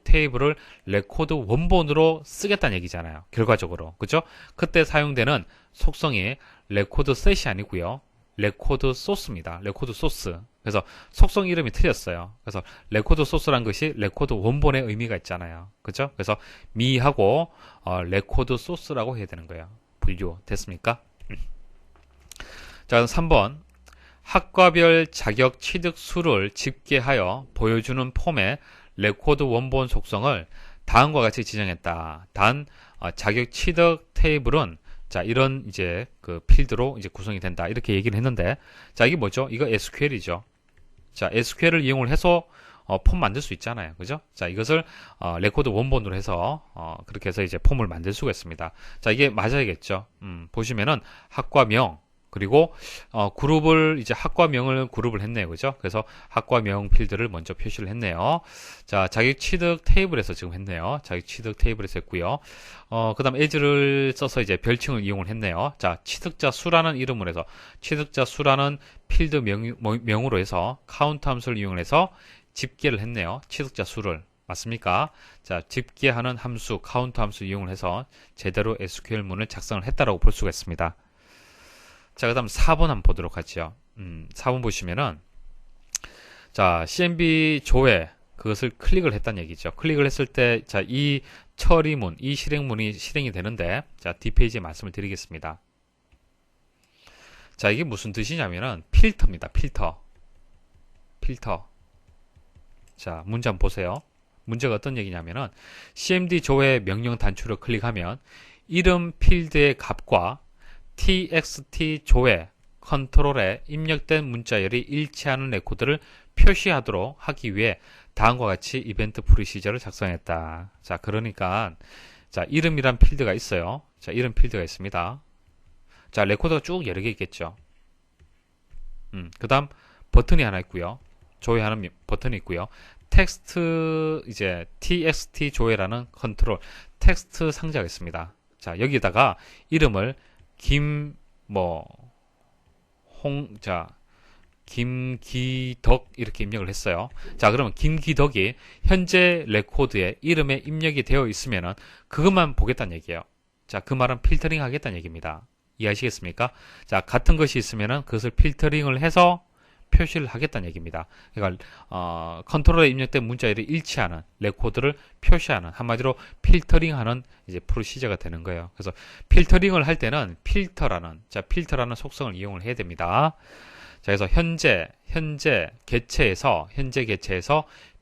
레코드 원본으로 쓰겠다는 얘기잖아요. 결과적으로. 그죠? 그때 사용되는 속성이 레코드 셋이 아니고요. 레코드 소스입니다. 레코드 소스. 그래서 속성 이름이 틀렸어요. 그래서 레코드 소스란 것이 레코드 원본의 의미가 있잖아요. 그죠? 그래서 미하고 레코드 소스라고 해야 되는 거예요. 분류 됐습니까? 자, 3번 학과별 자격 취득 수를 집계하여 보여주는 폼의 레코드 원본 속성을 다음과 같이 지정했다. 단 자격 취득 테이블은 자, 이런 이제 그 필드로 이제 구성이 된다. 이렇게 얘기를 했는데, 자, 이게 뭐죠? 이거 SQL이죠. 자, SQL을 이용을 해서 폼 만들 수 있잖아요. 그죠? 자, 이것을 레코드 원본으로 해서 그렇게 해서 이제 폼을 만들 수가 있습니다. 자, 이게 맞아야겠죠. 보시면은 학과명 그리고 그룹을 이제 학과명을 그룹을 했네요. 그죠? 그래서 학과명 필드를 먼저 표시를 했네요. 자, 자격 취득 테이블에서 지금 했네요. 자격 취득 테이블에서 했고요. 그다음 as를 써서 이제 별칭을 이용을 했네요. 자, 취득자 수라는 이름을 해서 취득자 수라는 필드 명으로 해서 카운트 함수를 이용해서 집계를 했네요. 취득자 수를. 맞습니까? 자, 집계하는 함수, 카운트 함수 이용을 해서 제대로 SQL문을 작성을 했다라고 볼 수가 있습니다. 자, 그 다음 4번 한번 보도록 하죠. 4번 보시면은, 자, CMB 조회, 그것을 클릭을 했다는 얘기죠. 클릭을 했을 때, 자, 이 처리문, 이 실행문이 실행이 되는데, 자, 뒷페이지에 말씀을 드리겠습니다. 자, 이게 무슨 뜻이냐면은, 필터입니다. 필터. 자, 문제 한번 보세요. 문제가 어떤 얘기냐면은, CMD 조회 명령 단추를 클릭하면, 이름 필드의 값과 txt 조회 컨트롤에 입력된 문자열이 일치하는 레코드를 표시하도록 하기 위해 다음과 같이 이벤트 프로시저를 작성했다. 자, 그러니까 자, 이름이란 필드가 있어요. 자, 이름 필드가 있습니다. 자, 레코드가 쭉 여러 개 있겠죠. 그 다음 버튼이 하나 있고요. 조회하는 버튼이 있고요. 텍스트 이제 txt 조회라는 컨트롤 텍스트 상자가 있습니다. 자, 여기다가 이름을 김기덕 이렇게 입력을 했어요. 자, 그러면 김기덕이 현재 레코드에 이름에 입력이 되어 있으면은 그것만 보겠다는 얘기예요. 자, 그 말은 필터링 하겠다는 얘기입니다. 이해하시겠습니까? 자, 같은 것이 있으면은 그것을 필터링을 해서 표시를 하겠다는 얘기입니다. 그러니까 컨트롤에 입력된 문자열이 일치하는 레코드를 표시하는 한마디로 필터링하는 이제 프로시저가 되는 거예요. 그래서 필터링을 할 때는 필터라는 속성을 이용을 해야 됩니다. 자, 그래서 현재 개체에서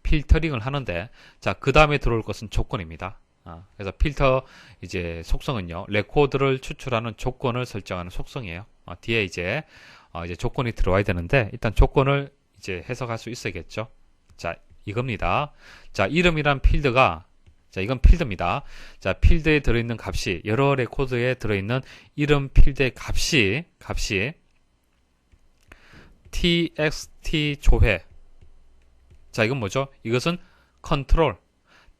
필터링을 하는데 자, 그 다음에 들어올 것은 조건입니다. 그래서 필터 이제 속성은요, 레코드를 추출하는 조건을 설정하는 속성이에요. 뒤에 이제 조건이 들어와야 되는데 일단 조건을 이제 해석할 수 있어야겠죠. 자, 이겁니다. 자, 이름이란 필드가 자, 이건 필드입니다. 자, 필드에 들어있는 값이 여러 레코드에 들어있는 이름 필드의 값이 txt 조회. 자, 이건 뭐죠? 이것은 컨트롤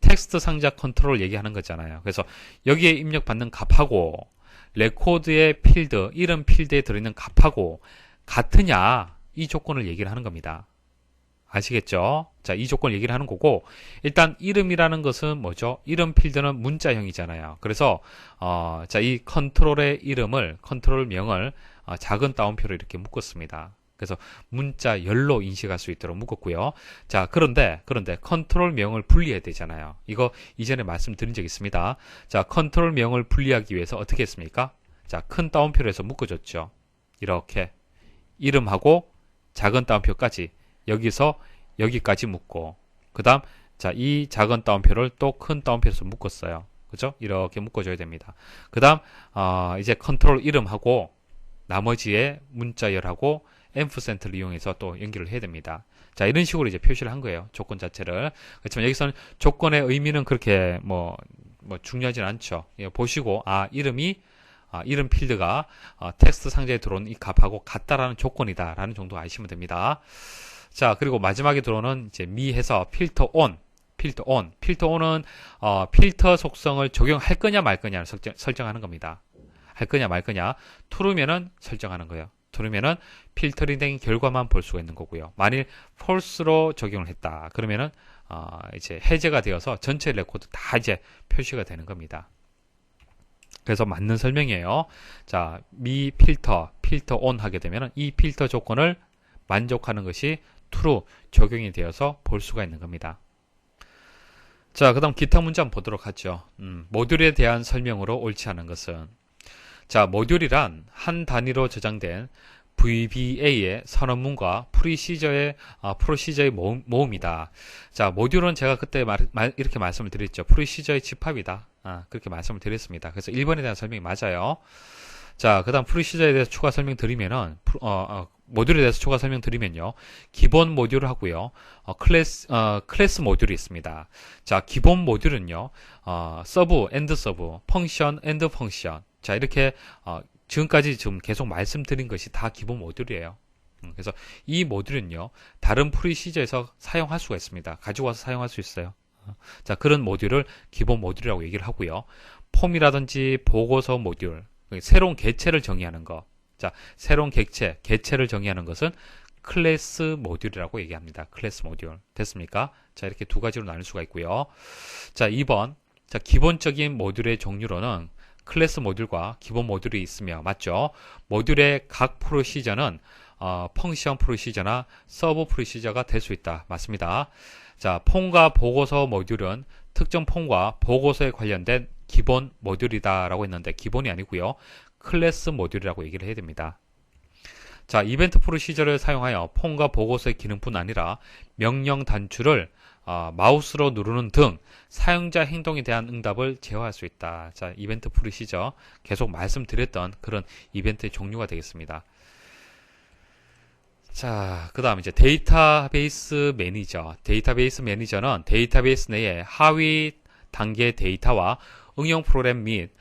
텍스트 상자 컨트롤 얘기하는 거잖아요. 그래서 여기에 입력받는 값하고 레코드의 필드, 이름 필드에 들어있는 값하고 같으냐 이 조건을 얘기를 하는 겁니다. 아시겠죠? 자, 이 조건을 얘기를 하는 거고, 일단 이름이라는 것은 뭐죠? 이름 필드는 문자형이잖아요. 그래서 자, 이 컨트롤의 이름을, 컨트롤명을 작은 따옴표로 이렇게 묶었습니다. 그래서 문자열로 인식할 수 있도록 묶었고요. 자, 그런데 컨트롤명을 분리해야 되잖아요. 이거 이전에 말씀드린 적 있습니다. 자, 컨트롤명을 분리하기 위해서 어떻게 했습니까? 자, 큰 따옴표로 해서 묶어줬죠. 이렇게 이름하고 작은 따옴표까지 여기서 여기까지 묶고, 그 다음 자, 이 작은 따옴표를 또 큰 따옴표에서 묶었어요. 그죠? 이렇게 묶어줘야 됩니다. 그 다음 이제 컨트롤 이름하고 나머지의 문자열하고 앰프센트를 이용해서 또 연결을 해야 됩니다. 자, 이런 식으로 이제 표시를 한 거예요. 조건 자체를. 그렇지만 여기서는 조건의 의미는 그렇게 뭐 중요하진 않죠. 예, 보시고 이름 필드가 텍스트 상자에 들어오는 이 값하고 같다라는 조건이다라는 정도 아시면 됩니다. 자, 그리고 마지막에 들어오는 이제 미해서 필터 온은 필터 속성을 적용할 거냐 말 거냐를 설정하는 겁니다. 할 거냐 말 거냐. true면은 설정하는 거예요. true면은 필터링 된 결과만 볼 수가 있는 거고요. 만일 false로 적용을 했다. 그러면은 이제 해제가 되어서 전체 레코드 다 이제 표시가 되는 겁니다. 그래서 맞는 설명이에요. 자, 미 필터 온 하게 되면은 이 필터 조건을 만족하는 것이 true 적용이 되어서 볼 수가 있는 겁니다. 자, 그 다음 기타 문제 한번 보도록 하죠. 모듈에 대한 설명으로 옳지 않은 것은, 자, 모듈이란 한 단위로 저장된 VBA의 선언문과 프로시저의 모음이다. 자, 모듈은 제가 그때 이렇게 말씀을 드렸죠. 프로시저의 집합이다. 그렇게 말씀을 드렸습니다. 그래서 1번에 대한 설명이 맞아요. 자, 그 다음 프로시저에 대해서 추가 설명 드리면은, 모듈에 대해서 추가 설명 드리면요. 기본 모듈을 하고요. 클래스 모듈이 있습니다. 자, 기본 모듈은요. 서브, 엔드 서브, 펑션, 엔드 펑션. 자, 이렇게 지금까지 지금 계속 말씀드린 것이 다 기본 모듈이에요. 그래서 이 모듈은요. 다른 프로시저에서 사용할 수가 있습니다. 가지고 와서 사용할 수 있어요. 자, 그런 모듈을 기본 모듈이라고 얘기를 하고요. 폼이라든지 보고서 모듈, 새로운 객체를 정의하는 거. 자, 새로운 객체를 정의하는 것은 클래스 모듈이라고 얘기합니다. 클래스 모듈. 됐습니까? 자, 이렇게 두 가지로 나눌 수가 있고요. 자, 2번. 자, 기본적인 모듈의 종류로는 클래스 모듈과 기본 모듈이 있으며, 맞죠? 모듈의 각 프로시저는 펑션 프로시저나 서브 프로시저가 될 수 있다. 맞습니다. 자, 폼과 보고서 모듈은 특정 폼과 보고서에 관련된 기본 모듈이다라고 했는데 기본이 아니고요. 클래스 모듈이라고 얘기를 해야 됩니다. 자, 이벤트 프로시저를 사용하여 폼과 보고서의 기능뿐 아니라 명령 단추를 마우스로 누르는 등 사용자 행동에 대한 응답을 제어할 수 있다. 자, 이벤트 프로시저 계속 말씀드렸던 그런 이벤트의 종류가 되겠습니다. 자, 그 다음 이제 데이터베이스 매니저. 데이터베이스 매니저는 데이터베이스 내에 하위 단계 데이터와 응용 프로그램 및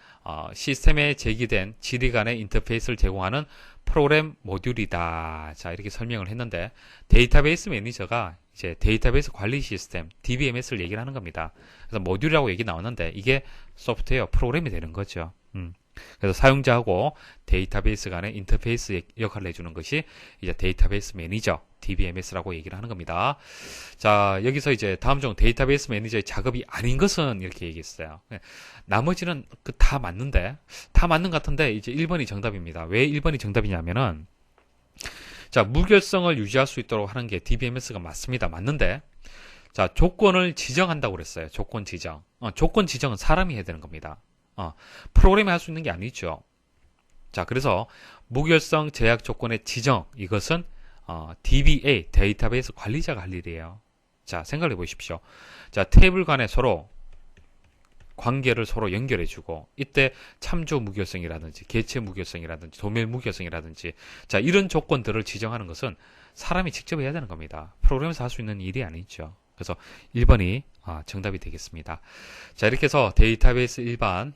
시스템에 제기된 질의 간의 인터페이스를 제공하는 프로그램 모듈이다. 자, 이렇게 설명을 했는데 데이터베이스 매니저가 이제 데이터베이스 관리 시스템 DBMS를 얘기를 하는 겁니다. 그래서 모듈이라고 얘기 나오는데 이게 소프트웨어 프로그램이 되는 거죠. 그래서 사용자하고 데이터베이스 간의 인터페이스 역할을 해주는 것이 이제 데이터베이스 매니저 DBMS라고 얘기를 하는 겁니다. 자, 여기서 이제 다음 중 데이터베이스 매니저의 작업이 아닌 것은 이렇게 얘기했어요. 나머지는 다 맞는데, 다 맞는 것 같은데 이제 1번이 정답입니다. 왜 1번이 정답이냐면은, 자, 무결성을 유지할 수 있도록 하는 게 DBMS가 맞습니다. 맞는데, 자, 조건을 지정한다고 그랬어요. 조건 지정. 조건 지정은 사람이 해야 되는 겁니다. 프로그램이 할 수 있는 게 아니죠. 자, 그래서 무결성 제약 조건의 지정, 이것은 DBA, 데이터베이스 관리자가 할 일이에요. 자, 생각해 보십시오. 자, 테이블 간에 서로 관계를 서로 연결해주고, 이때 참조 무결성이라든지, 개체 무결성이라든지, 도메인 무결성이라든지, 자, 이런 조건들을 지정하는 것은 사람이 직접 해야 되는 겁니다. 프로그램에서 할 수 있는 일이 아니죠. 그래서 1번이 정답이 되겠습니다. 자, 이렇게 해서 데이터베이스 일반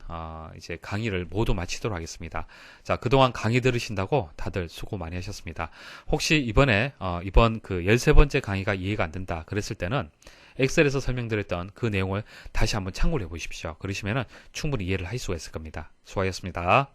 이제 강의를 모두 마치도록 하겠습니다. 자, 그동안 강의 들으신다고 다들 수고 많이 하셨습니다. 혹시 이번 그 13번째 강의가 이해가 안 된다 그랬을 때는 엑셀에서 설명드렸던 그 내용을 다시 한번 참고를 해 보십시오. 그러시면은 충분히 이해를 할 수가 있을 겁니다. 수고하셨습니다.